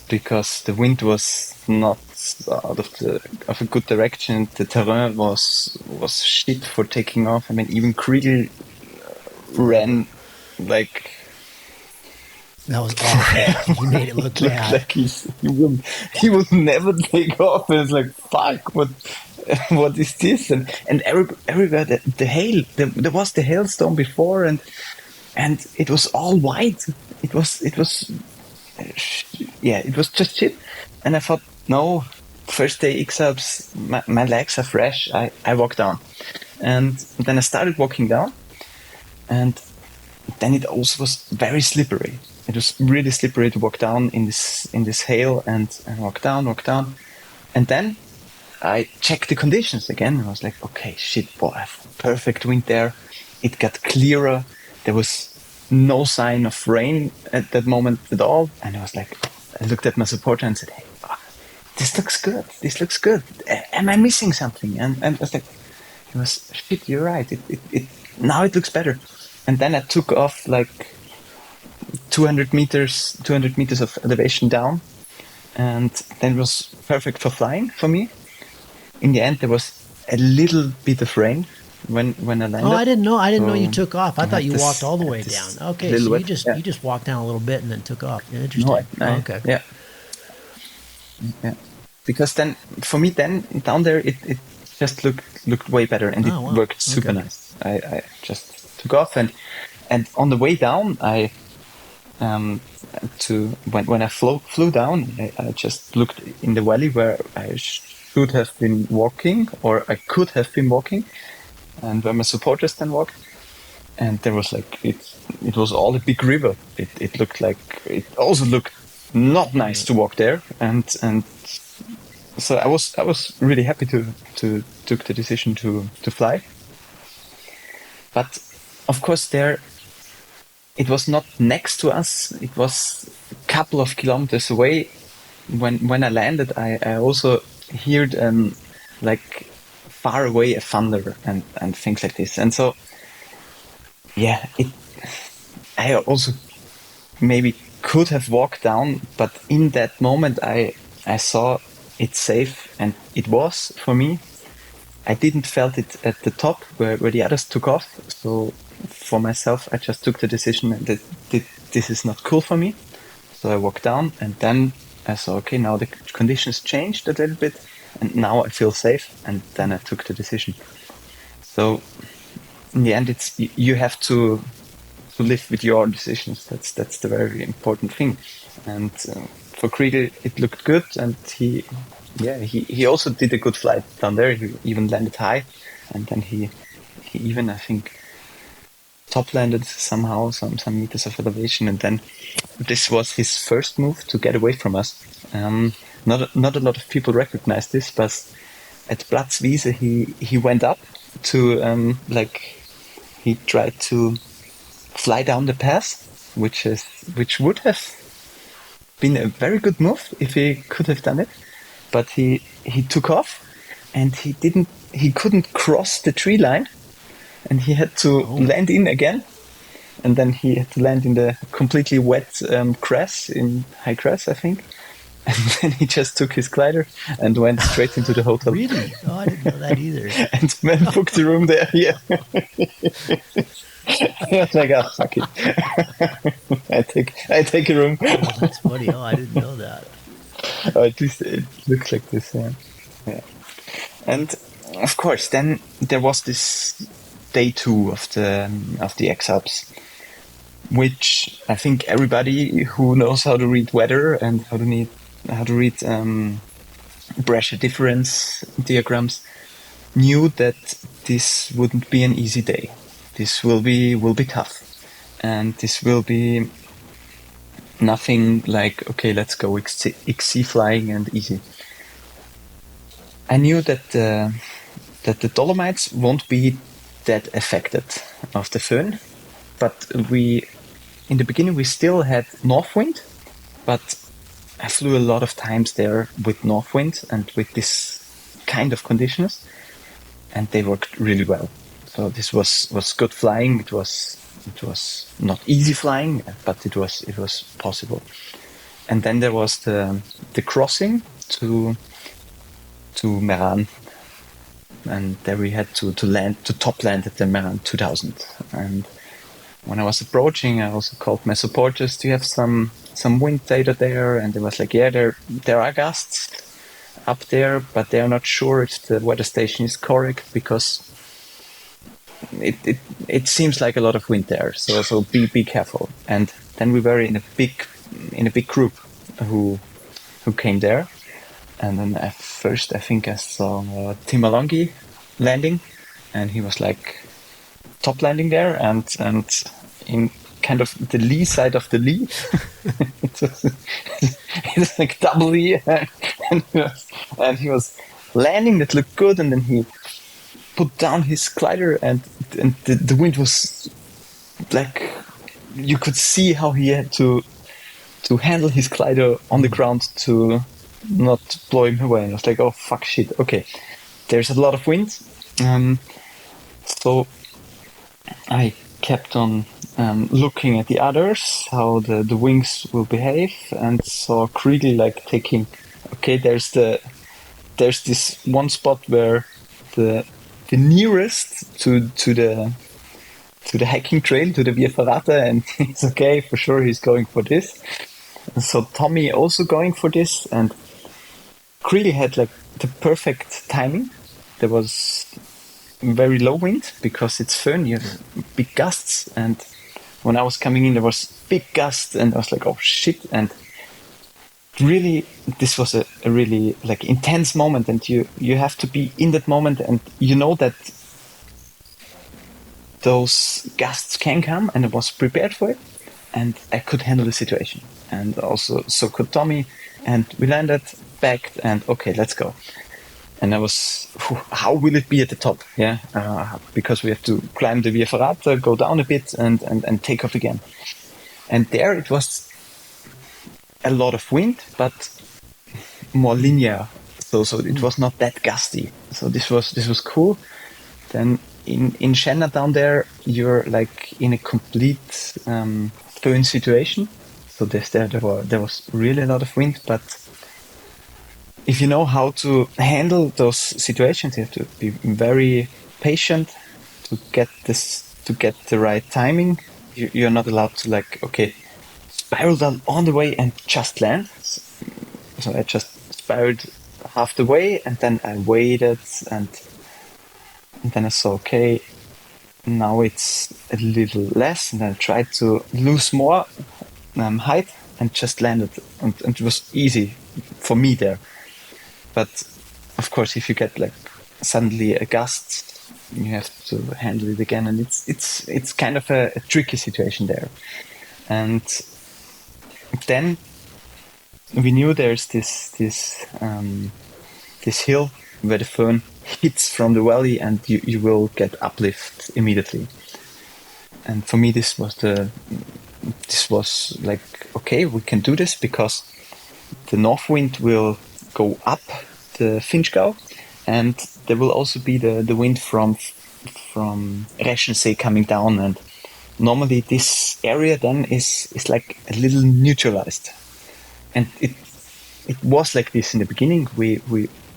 because the wind was not out of a good direction. The terrain was shit for taking off. I mean, even Chrigel ran like. That was awful. He made it look bad. Like he would never take off. And it's like, fuck, what is this? And everywhere the hail, there was the hailstorm before, and it was all white. It was just shit. And I thought, no, first day X-Alps, my legs are fresh. I walk down, and then I started walking down, and then it also was very slippery. It was really slippery to walk down in this hail, and walk down, and then I checked the conditions again. I was like, okay, shit, boy, I have perfect wind there. It got clearer. There was no sign of rain at that moment at all, and I was like, I looked at my supporter and said, hey, this looks good. This looks good. Am I missing something? And I was like, it was shit. You're right. It now it looks better. And then I took off like 200 meters of elevation down, and then it was perfect for flying for me. In the end, there was a little bit of rain when I landed. Oh, I didn't know you took off. I thought you walked all the way down. Okay, so you just walked down a little bit and then took off. Interesting. No, okay. Yeah. Because then, for me, down there, it just looked way better, and it worked super nice. I just took off, and on the way down, when I flew down, I just looked in the valley where I should have been walking, or I could have been walking, and where my supporters then walked, and there was like it was all a big river. It looked like, it also looked not nice to walk there, and so I was really happy to took the decision to fly. But of course there, it was not next to us. It was a couple of kilometers away. When I landed, I also heard like far away a thunder and things like this. And so, yeah, I also maybe could have walked down, but in that moment I saw it's safe, and it was for me. I didn't felt it at the top where the others took off. So for myself, I just took the decision that this is not cool for me. So I walked down, and then I saw, okay, now the conditions changed a little bit, and now I feel safe, and then I took the decision. So in the end, it's you have to live with your decisions. That's the very important thing. And for Chrigel, it looked good, and he also did a good flight down there. He even landed high, and then he even, I think, top landed somehow, some meters of elevation, and then this was his first move to get away from us. Not a lot of people recognize this, but at Platz Wiese he went up to he tried to fly down the pass, which would have been a very good move if he could have done it, but he took off, and he couldn't cross the tree line, and he had to land in again, and then he had to land in the completely wet grass, in high grass, I think, And then he just took his glider and went straight into the hotel. Really? Oh, I didn't know that either. And then booked the room there. Yeah. I was like, oh, fuck it. I take a room. Oh, that's funny. Oh, I didn't know that. At least it looks like this. Yeah. And of course, then there was this day 2 of the X-Alps, which I think everybody who knows how to read weather and how to read pressure difference diagrams knew that this wouldn't be an easy day. This will be tough, and this will be nothing like, okay, let's go XC flying and easy. I knew that the Dolomites won't be that affected of the föhn, but in the beginning we still had north wind, but I flew a lot of times there with north wind and with this kind of conditions, and they worked really well. So this was good flying. It was not easy flying, but it was possible. And then there was the crossing to Meran, and there we had to top land at the Meran 2000. And when I was approaching, I also called my supporters to have some wind data there, and they was like, yeah, there are gusts up there, but they are not sure if the weather station is correct because it seems like a lot of wind there. So be careful. And then we were in a big group who came there. And then at first, I think I saw Timalongi landing, and he was like top landing there, and in kind of the lee side of the lee. it was like double lee, and he was landing that looked good, and then he put down his glider, and the wind was like, you could see how he had to handle his glider on the ground to not blow him away. And I was like, oh fuck shit, okay, there's a lot of wind. So I kept on looking at the others, how the wings will behave, and saw Chrigel like taking, okay, there's this one spot where the nearest to the hiking trail, to the Via Ferrata, and it's okay, for sure he's going for this. And so Tommy also going for this, and Chrigel had like the perfect timing. There was very low wind because it's föhn, you have big gusts, and when I was coming in there was big gusts, and I was like, oh shit. And really this was a really like intense moment, and you have to be in that moment, and you know that those gusts can come, and I was prepared for it, and I could handle the situation. And also so could Tommy, and we landed, backed, and okay, let's go. And I was, how will it be at the top? Yeah, because we have to climb the Via Ferrata, go down a bit, and take off again. And there it was a lot of wind, but more linear. So it was not that gusty. So this was cool. Then in Schenna down there, you're like in a complete föhn situation. So there was really a lot of wind, but if you know how to handle those situations, you have to be very patient to get the right timing. You're not allowed to like, okay, spiral down on the way and just land. So I just spiraled half the way, and then I waited, and then I saw, okay, now it's a little less, and then I tried to lose more height and just landed, and it was easy for me there. But of course, if you get like suddenly a gust, you have to handle it again, and it's kind of a tricky situation there. And then we knew there's this hill where the föhn hits from the valley, and you will get uplift immediately. And for me, this was like, okay, we can do this, because the north wind will go up the Finchgau, and there will also be the wind from Reschensee coming down, and normally this area then is like a little neutralized, and it was like this in the beginning. We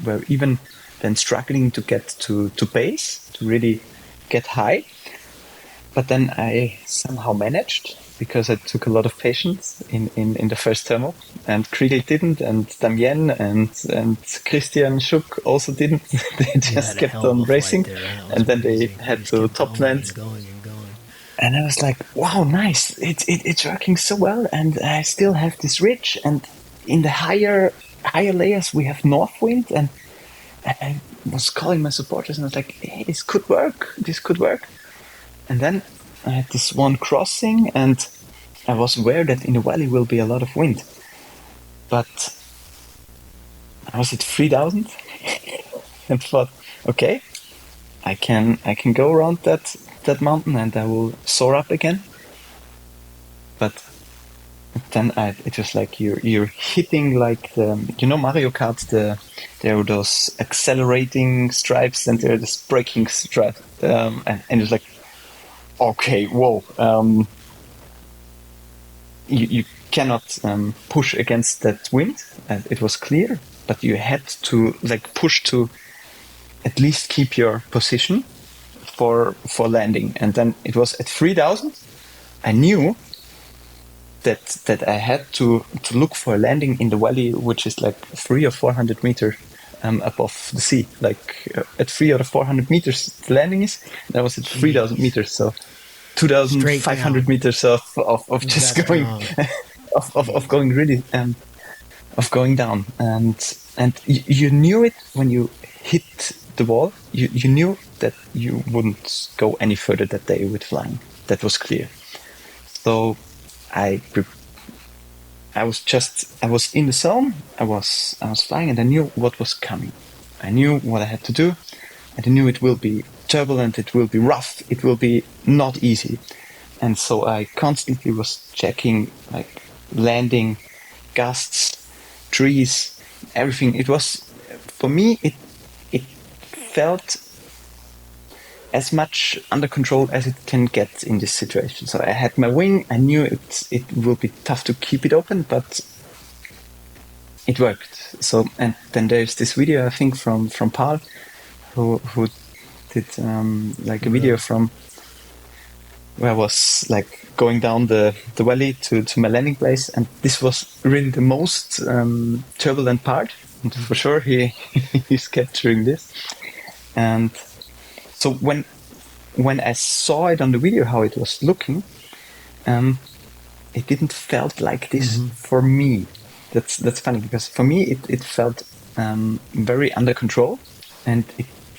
were even then struggling to get to base, to really get high. But then I somehow managed, because I took a lot of patience in the first thermal, and Chrigel didn't, and Damien and Christian Schuck also didn't. They just kept on racing, and then they had to top land. And I was like, wow, nice, it's working so well, and I still have this ridge, and in the higher layers we have north wind, and I was calling my supporters, and I was like, hey, this could work. And then I had this one crossing, and I was aware that in the valley will be a lot of wind. But I was at 3,000 and thought, okay, I can go around that mountain and I will soar up again. But then it was like you're hitting like Mario Kart, there are those accelerating stripes and there are this braking stripe, and it was like, okay, whoa, you cannot push against that wind. It was clear, but you had to like push to at least keep your position for landing. And then it was at 3,000. I knew that I had to look for a landing in the valley, which is like 300 or 400 meters above the sea. Like at 300 or 400 meters the landing is. That was at 3,000 meters, so 2,500 meters of just That's going of going really of going down, and you knew it when you hit the wall. You knew that you wouldn't go any further that day with flying. That was clear. So I was in the zone. I was flying, and I knew what was coming. I knew what I had to do, and I knew it will be turbulent. It will be rough. It will be not easy. And so I constantly was checking, like landing, gusts, trees, everything. It was, for me, it felt as much under control as it can get in this situation. So I had my wing. I knew it will be tough to keep it open, but it worked. So, and then there's this video, I think, from Paul, who did like a video from where I was like going down the valley to my landing place, and this was really the most turbulent part. And for sure, he's capturing this. And so when I saw it on the video how it was looking, it didn't felt like this for me. That's funny, because for me it felt very under control, and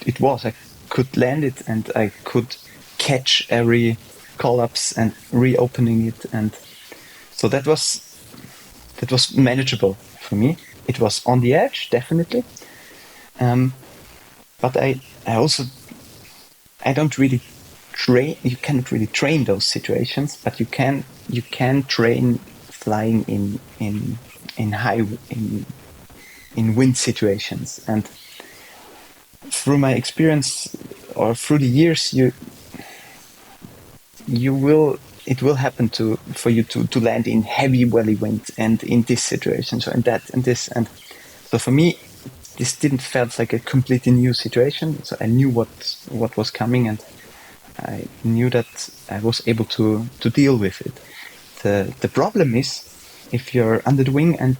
it was. I could land it and I could catch every collapse and reopening it, and so that was manageable for me. It was on the edge, definitely, but I also, I don't really train. You cannot really train those situations, but you can train flying in high in wind situations. And through my experience, or through the years, it will happen for you to land in heavy valley wind and in this situation, so and that and this. And so for me, this didn't felt like a completely new situation. So I knew what was coming, and I knew that I was able to deal with it. The problem is if you're under the wing and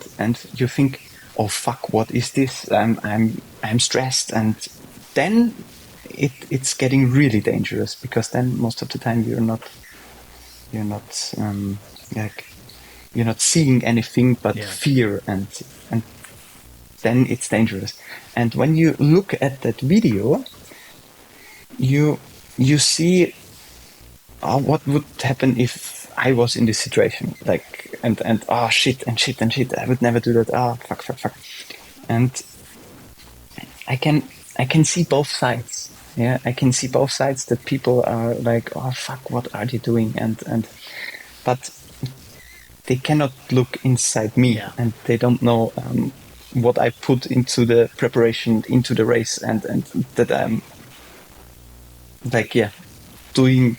you think, oh fuck, what is this? I'm stressed, and then it's getting really dangerous, because then most of the time you're not seeing anything but fear, and then it's dangerous. And when you look at that video, you see what would happen if I was in this situation, like and shit, I would never do that. Fuck. And I can see both sides. Yeah, I can see both sides, that people are like, oh fuck, what are they doing? And but they cannot look inside me, and they don't know what I put into the preparation, into the race, and that I'm like, doing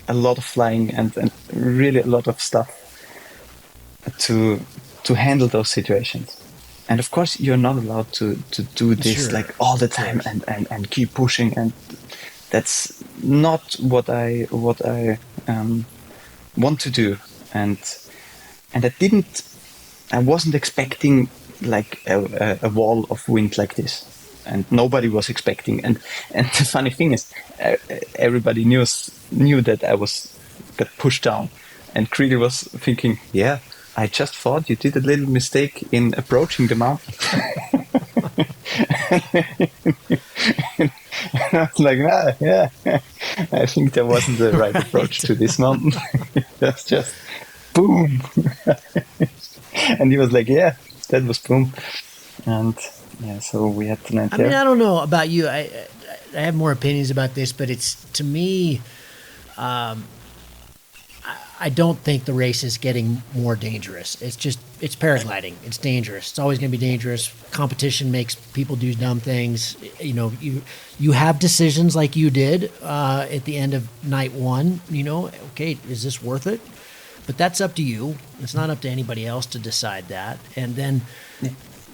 a lot of flying and really a lot of stuff to handle those situations. and of course you're not allowed to do this Sure. like all the time and keep pushing, and that's not what I want to do. And I wasn't expecting like a wall of wind like this, and nobody was expecting. And the funny thing is, everybody knew that I got pushed down, and Chrigel was thinking, yeah, I just thought you did a little mistake in approaching the mountain. And I was like, yeah, I think that wasn't the right approach to this mountain. That's just boom. And he was like, yeah, that was boom. And yeah, so we had to land there. I mean, I don't know about you. I have more opinions about this, but it's, to me, I don't think the race is getting more dangerous. It's paragliding. It's dangerous. It's always going to be dangerous. Competition makes people do dumb things. You know, you have decisions like you did at the end of night one. You know, okay, is this worth it? But that's up to you. It's not up to anybody else to decide that. And then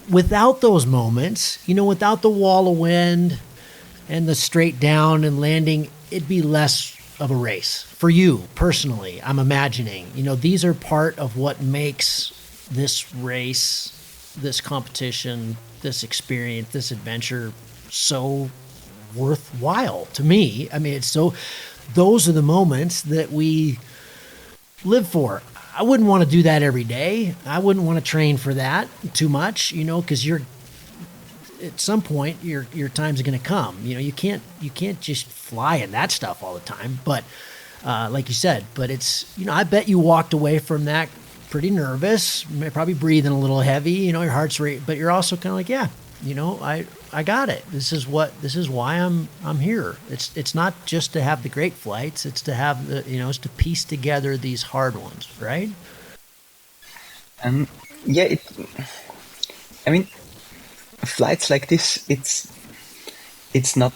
without those moments, you know, without the wall of wind and the straight down and landing, it'd be less of a race for you personally. I'm imagining, you know, these are part of what makes this race, this competition, this experience, this adventure so worthwhile to me. I mean, those are the moments that we live for. I wouldn't want to do that every day. I wouldn't want to train for that too much, you know, because at some point your time's going to come. You know, you can't just fly in that stuff all the time. But like you said, but it's, you know, I bet you walked away from that pretty nervous, probably breathing a little heavy. You know, your heart's rate, but you're also kind of like, yeah, you know, I got it. This is why I'm here. It's not just to have the great flights. It's to have it's to piece together these hard ones, right? Yeah, I mean, flights like this, it's not,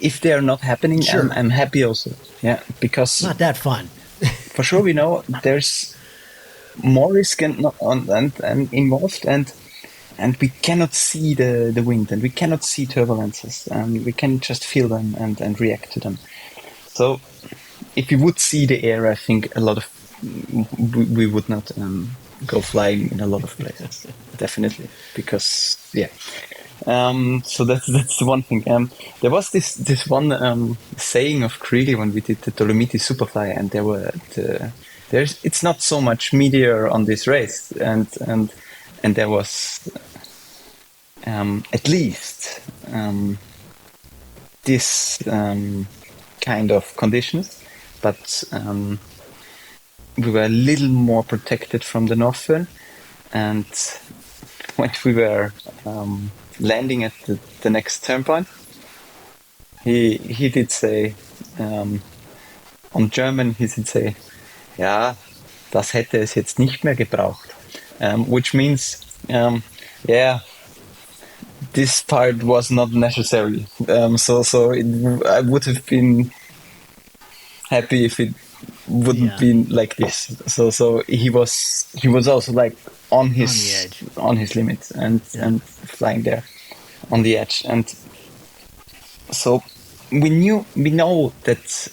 if they are not happening, sure. I'm happy also. Yeah, because it's not that fun. For sure, we know there's more risk and involved, and we cannot see the wind, and we cannot see turbulences, and we can just feel them and react to them. So if we would see the air, I think we would not go flying in a lot of places. Definitely, because yeah. So that's the one thing. There was this one saying of Chrigel when we did the Dolomiti Superfly, and it's not so much meteor on this race, and there was at least this kind of conditions, but we were a little more protected from the northern, and when we were landing at the next turn point, he did say on German, he did say, ja, das hätte es jetzt nicht mehr gebraucht, which means yeah, this part was not necessary. So I would have been happy if it wouldn't been like this. So he was also like on his limits and flying there on the edge. And so we know that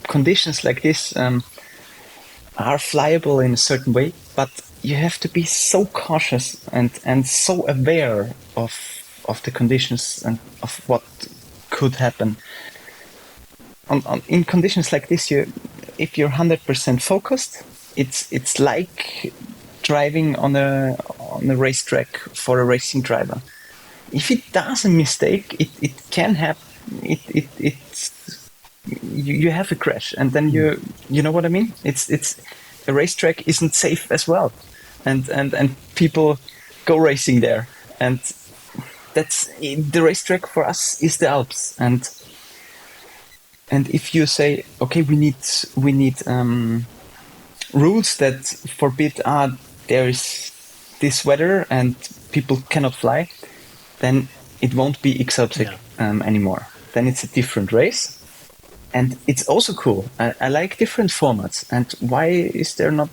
conditions like this are flyable in a certain way, but you have to be so cautious and so aware of the conditions and of what could happen. In conditions like this, if you're 100% focused, it's like driving on a racetrack for a racing driver. If it does a mistake, it can happen. You have a crash, and then you know what I mean. It's a racetrack isn't safe as well, and people go racing there, and that's the racetrack for us is the Alps, and if you say, okay, we need rules that forbid there is this weather and people cannot fly, then it won't be X-Alps anymore. Then it's a different race, and it's also cool. I like different formats, and why is there not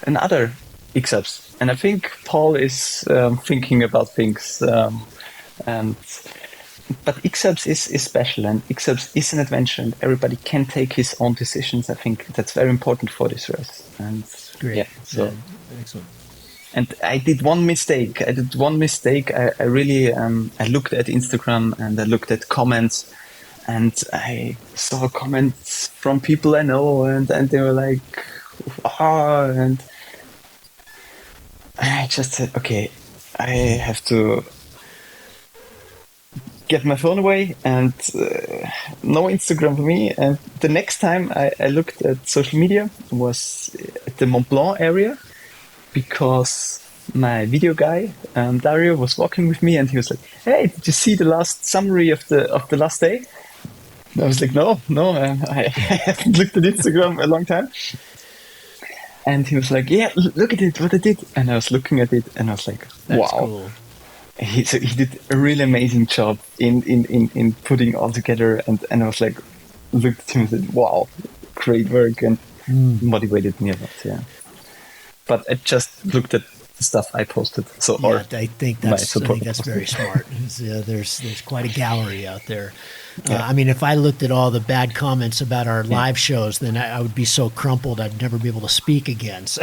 another X-Alps. And I think Paul is thinking about things. And But X-Alps is special, and X-Alps is an adventure, and everybody can take his own decisions. I think that's very important for this race. And Great. yeah, so Excellent. and I did one mistake. I really I looked at Instagram and I looked at comments, and I saw comments from people I know, and they were like, and I just said, okay, I have to get my phone away, and no Instagram for me. And the next time I looked at social media was at the Mont Blanc area, because my video guy Dario was walking with me, and he was like, "Hey, did you see the last summary of the last day?" And I was like, "No, I haven't looked at Instagram a long time." And he was like, "Yeah, look at it, what I did." And I was looking at it, and I was like, That's "Wow." cool. He did a really amazing job in putting all together, and I was like, looked at him and said, "Wow, great work," and motivated me a lot. Yeah, but I just looked at the stuff I posted. So Yeah, I think that's posted. very smart. There's quite a gallery out there. I mean, if I looked at all the bad comments about our live shows, then I would be so crumpled I'd never be able to speak again. So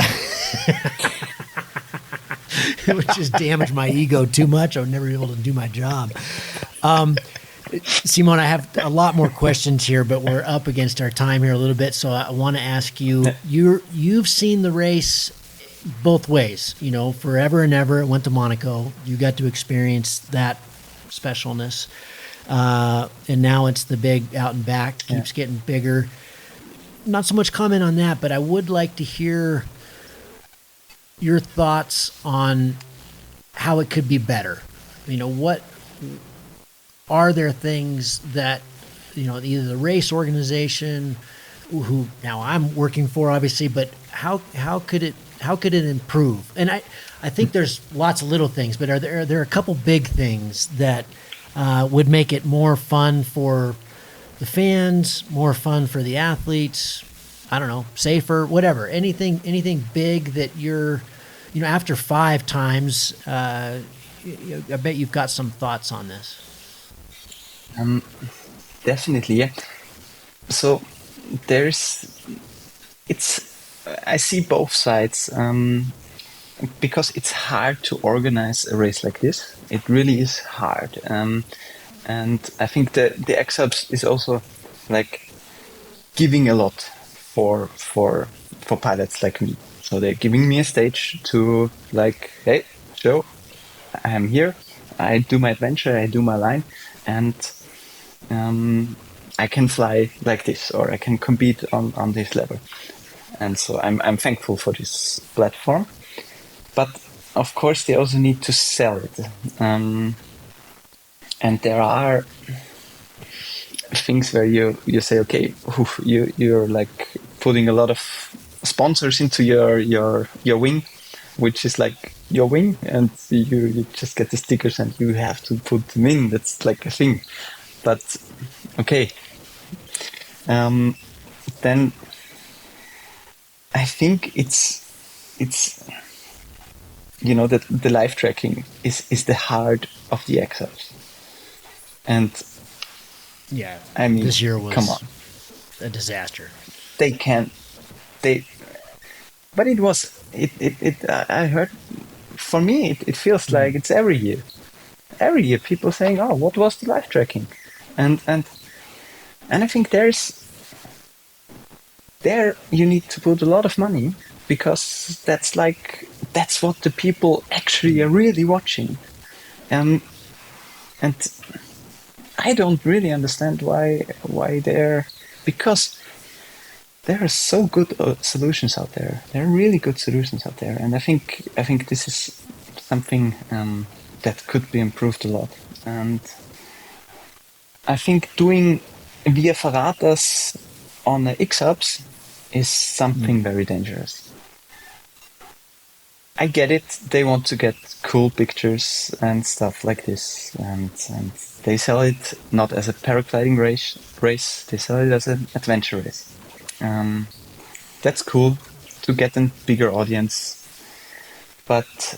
it would just damage my ego too much. I would never be able to do my job. Simon, I have a lot more questions here, but we're up against our time here a little bit. So I want to ask you, you've seen the race both ways, forever and ever. It went to Monaco. You got to experience that specialness. And now it's the big out and back, keeps getting bigger. Not so much comment on that, but I would like to hear your thoughts on how it could be better. What are there things that, either the race organization, who now I'm working for, obviously, but how could it improve? And I think there's lots of little things, but are there a couple big things that would make it more fun for the fans, more fun for the athletes? I don't know, safer, whatever. Anything big that you're, after 5 times, I bet you've got some thoughts on this. Definitely, yeah. So I see both sides, because it's hard to organize a race like this. It really is hard, and I think the X-Alps is also like giving a lot for pilots like me. So they're giving me a stage to like, hey, Joe, I'm here. I do my adventure. I do my line, and I can fly like this, or I can compete on this level. And so I'm thankful for this platform. But of course, they also need to sell it. And there are things where you say, okay, you're like putting a lot of sponsors into your wing, which is like your wing, and you just get the stickers and you have to put them in. That's like a thing. But okay, then I think it's that the live tracking is the heart of the X-Alps. And yeah, I mean, this year was come on, a disaster. But it was I heard, for me it feels like it's every year people saying, oh, what was the live tracking? And I think there you need to put a lot of money, because that's what the people actually are really watching. And I don't really understand why because there are so good solutions out there. There are really good solutions out there, and I think this is something that could be improved a lot. And I think doing Via Ferratas on the X-Alps is something very dangerous. I get it. They want to get cool pictures and stuff like this, and they sell it not as a paragliding race. They sell it as an adventure race. That's cool to get a bigger audience. But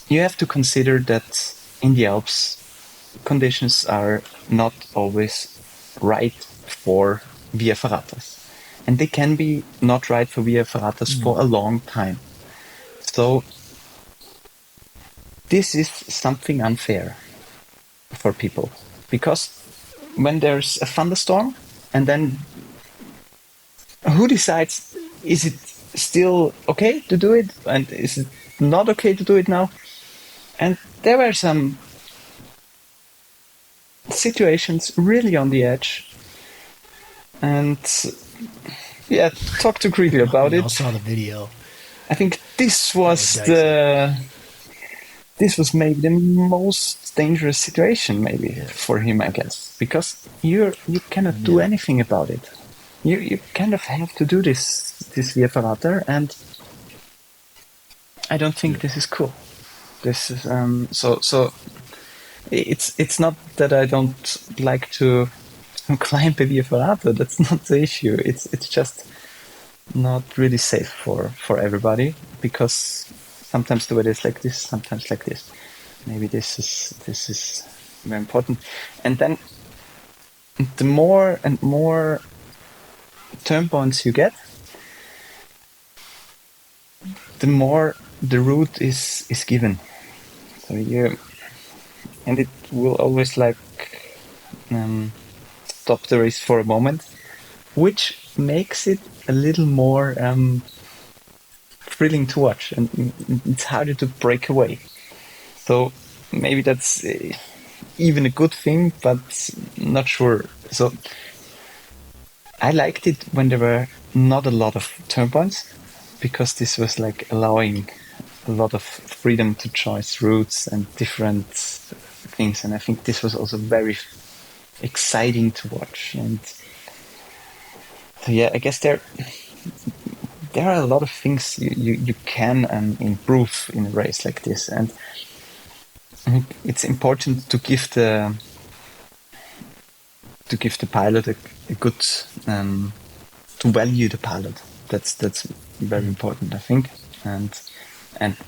you have to consider that in the Alps, conditions are not always right for via ferratas. And they can be not right for via ferratas for a long time. So this is something unfair for people, because when there's a thunderstorm, and then who decides, is it still okay to do it, and is it not okay to do it now? And there were some situations really on the edge, and yeah, talk to Chrigel about it. I saw the video. I think this was maybe the most dangerous situation for him, I guess, because you cannot do anything about it. You kind of have to do this via ferrata, and I don't think this is cool. This is so it's not that I don't like to climb a via ferrata. That's not the issue. It's just not really safe for everybody, because sometimes the weather is like this, sometimes like this. Maybe this is very important. And then the more and more turn points you get, the more the route is given. So and it will always stop the race for a moment, which makes it a little more thrilling to watch, and it's harder to break away. So maybe that's even a good thing, but not sure. So I liked it when there were not a lot of turn points, because this was allowing a lot of freedom to choose routes and different things. And I think this was also very exciting to watch. And so yeah, I guess there are a lot of things you can improve in a race like this, and I think it's important to give the pilot a good to value the pilot. That's very important, I think, and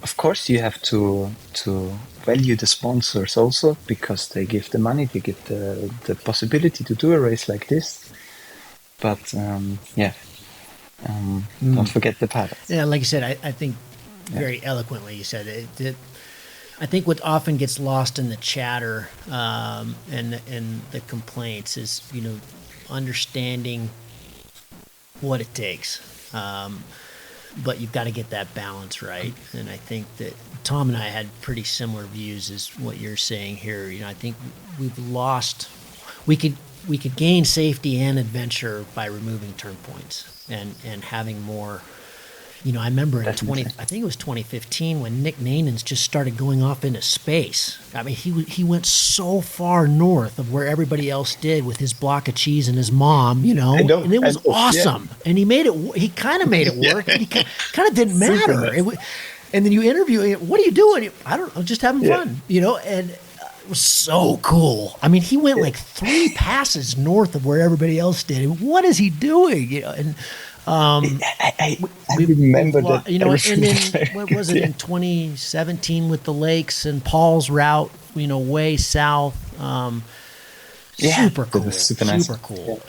of course you have to value the sponsors also, because they give the money, they give the possibility to do a race like this. But don't forget the pilots. Yeah, like you said, I think very eloquently you said it. I think what often gets lost in the chatter and the complaints is, understanding what it takes. But you've got to get that balance right. And I think that Tom and I had pretty similar views as what you're saying here. I think we've lost. We could gain safety and adventure by removing turn points and having more. I remember I think it was 2015 when Nick Nanens just started going off into space. I mean, he went so far north of where everybody else did with his block of cheese and his mom, and it was awesome. Yeah. And he kind of made it work. Yeah. And he kind of didn't matter. And then you interview him, what are you doing? I'm just having fun, and it was so cool. I mean, he went like 3 passes north of where everybody else did. And what is he doing? And I remember that. And then what was it in 2017 with the lakes and Paul's route? Way south. Super cool. Super nice. Super cool.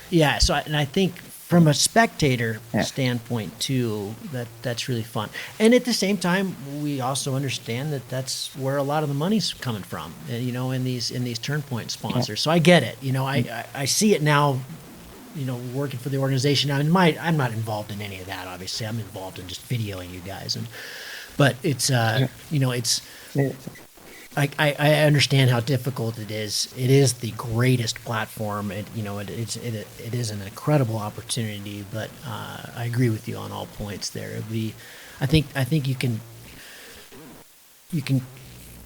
Yeah. So I think from a spectator standpoint too, that's really fun. And at the same time, we also understand that that's where a lot of the money's coming from. In these turn point sponsors. So I get it. I see it now. Working for the organization. I mean, I'm not involved in any of that. Obviously, I'm involved in just videoing you guys, but it's it's. I understand how difficult it is. It is the greatest platform. It is an incredible opportunity. But I agree with you on all points there. I think you can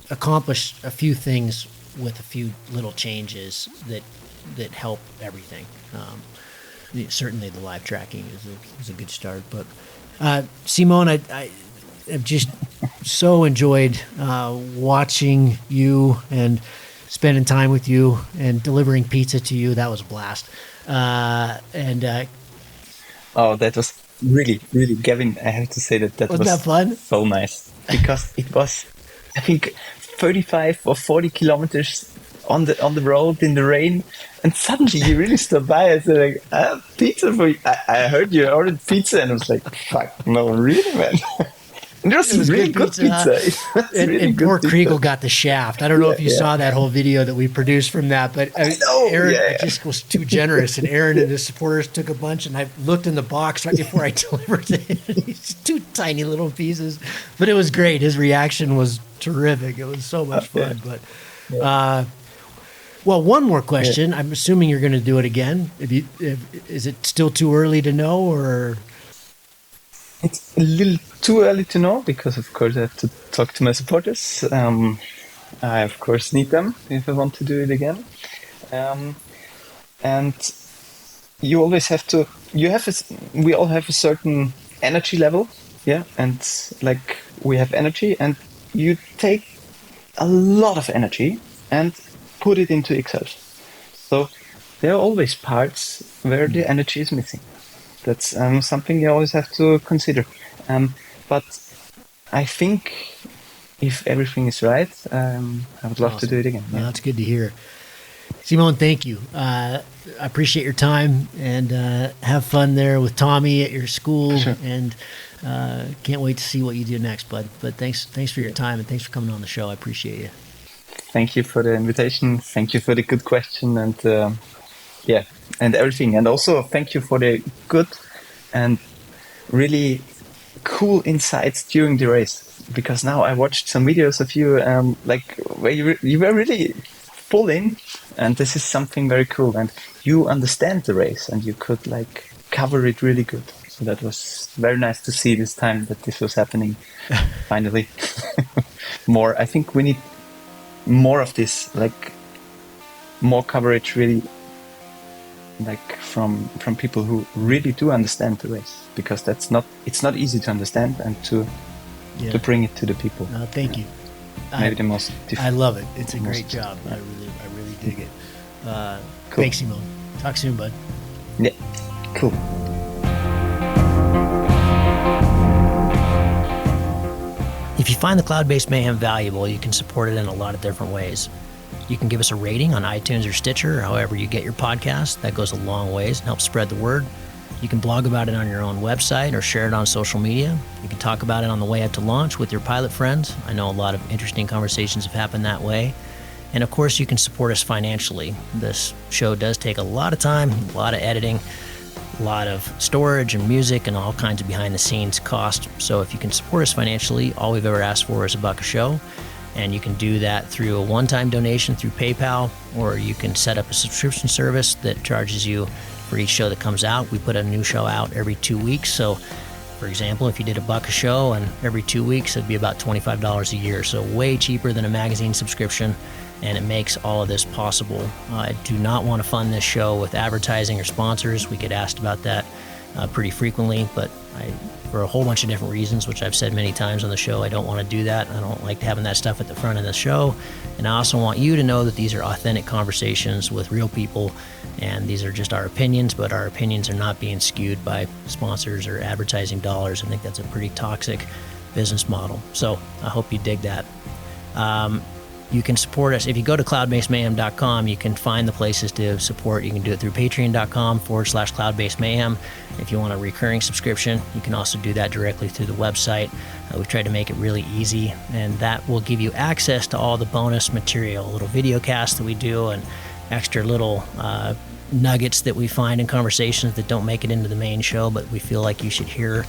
accomplish a few things with a few little changes that help everything. Certainly the live tracking is a good start. But Simon, I have just so enjoyed watching you and spending time with you and delivering pizza to you. That was a blast. Oh, that really, really, Gavin, I have to say that Wasn't that fun? so nice, because it was, I think, 35 or 40 kilometers on the road in the rain, and suddenly you really stopped by and said, like, pizza for you. I heard you ordered pizza, and I was like, fuck, no, really, man. And it was really good pizza. And poor Chrigel got the shaft. I don't know if you saw that whole video that we produced from that, but Aaron just was too generous, and Aaron and his supporters took a bunch, and I looked in the box right before I delivered it. It's 2 tiny little pieces, but it was great. His reaction was terrific. It was so much fun. But well, one more question. I'm assuming you're going to do it again. Is it still too early to know, or? It's a little too early to know, because, of course, I have to talk to my supporters. I, of course, need them if I want to do it again. And you always have to. We all have a certain energy level, and like we have energy, and you take a lot of energy and put it into X-Alps. So there are always parts where the energy is missing. That's something you always have to consider. But I think if everything is right, I would love to do it again. Well, that's good to hear. Simon, thank you. I appreciate your time, and have fun there with Tommy at your school. Sure. And can't wait to see what you do next, bud. But thanks for your time, and thanks for coming on the show. I appreciate you. Thank you for the invitation. Thank you for the good question, and and everything. And also thank you for the good and really cool insights during the race, because now I watched some videos of you where you were really full in, and this is something very cool, and you understand the race, and you could like cover it really good. So that was very nice to see this time that this was happening finally. I think we need more of this, like more coverage, really, like from people who really do understand the race, because it's not easy to understand and to bring it to the people. Thank you. Maybe the most difficult. I love it. It's a great job. I really dig it. Cool. Thanks, Simon. Talk soon, bud. Yeah, cool. If you find the Cloud-Based Mayhem valuable, you can support it in a lot of different ways. You can give us a rating on iTunes or Stitcher, or however you get your podcast. That goes a long ways and helps spread the word. You can blog about it on your own website or share it on social media. You can talk about it on the way up to launch with your pilot friends. I know a lot of interesting conversations have happened that way. And of course, you can support us financially. This show does take a lot of time, a lot of editing, a lot of storage and music and all kinds of behind the scenes cost. So if you can support us financially, all we've ever asked for is $1 a show. And you can do that through a one-time donation through PayPal, or you can set up a subscription service that charges you for each show that comes out. We put a new show out every 2 weeks. So, for example, if you did $1 a show and every 2 weeks, it'd be about $25 a year. So way cheaper than a magazine subscription, and it makes all of this possible. I do not want to fund this show with advertising or sponsors. We get asked about that pretty frequently, but for a whole bunch of different reasons, which I've said many times on the show, I don't want to do that. I don't like having that stuff at the front of the show. And I also want you to know that these are authentic conversations with real people, and these are just our opinions, but our opinions are not being skewed by sponsors or advertising dollars. I think that's a pretty toxic business model. So I hope you dig that. You can support us. If you go to cloudbasedmayhem.com, you can find the places to support. You can do it through patreon.com/cloudbasedmayhem. If you want a recurring subscription, you can also do that directly through the website. We've tried to make it really easy, and that will give you access to all the bonus material, little video casts that we do, and extra little nuggets that we find in conversations that don't make it into the main show, but we feel like you should hear.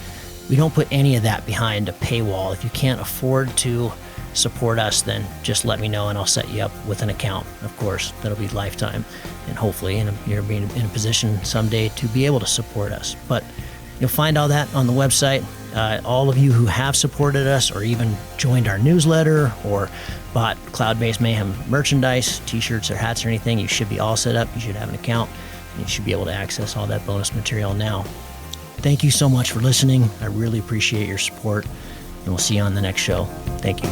We don't put any of that behind a paywall. If you can't afford to support us, then just let me know and I'll set you up with an account. Of course, that'll be lifetime, and hopefully you're being in a position someday to be able to support us. But you'll find all that on the website. All of you who have supported us or even joined our newsletter or bought Cloud-Based Mayhem merchandise, t-shirts or hats or anything, you should be all set up. You should have an account, and you should be able to access all that bonus material now. Thank you so much for listening. I really appreciate your support, and we'll see you on the next show. Thank you.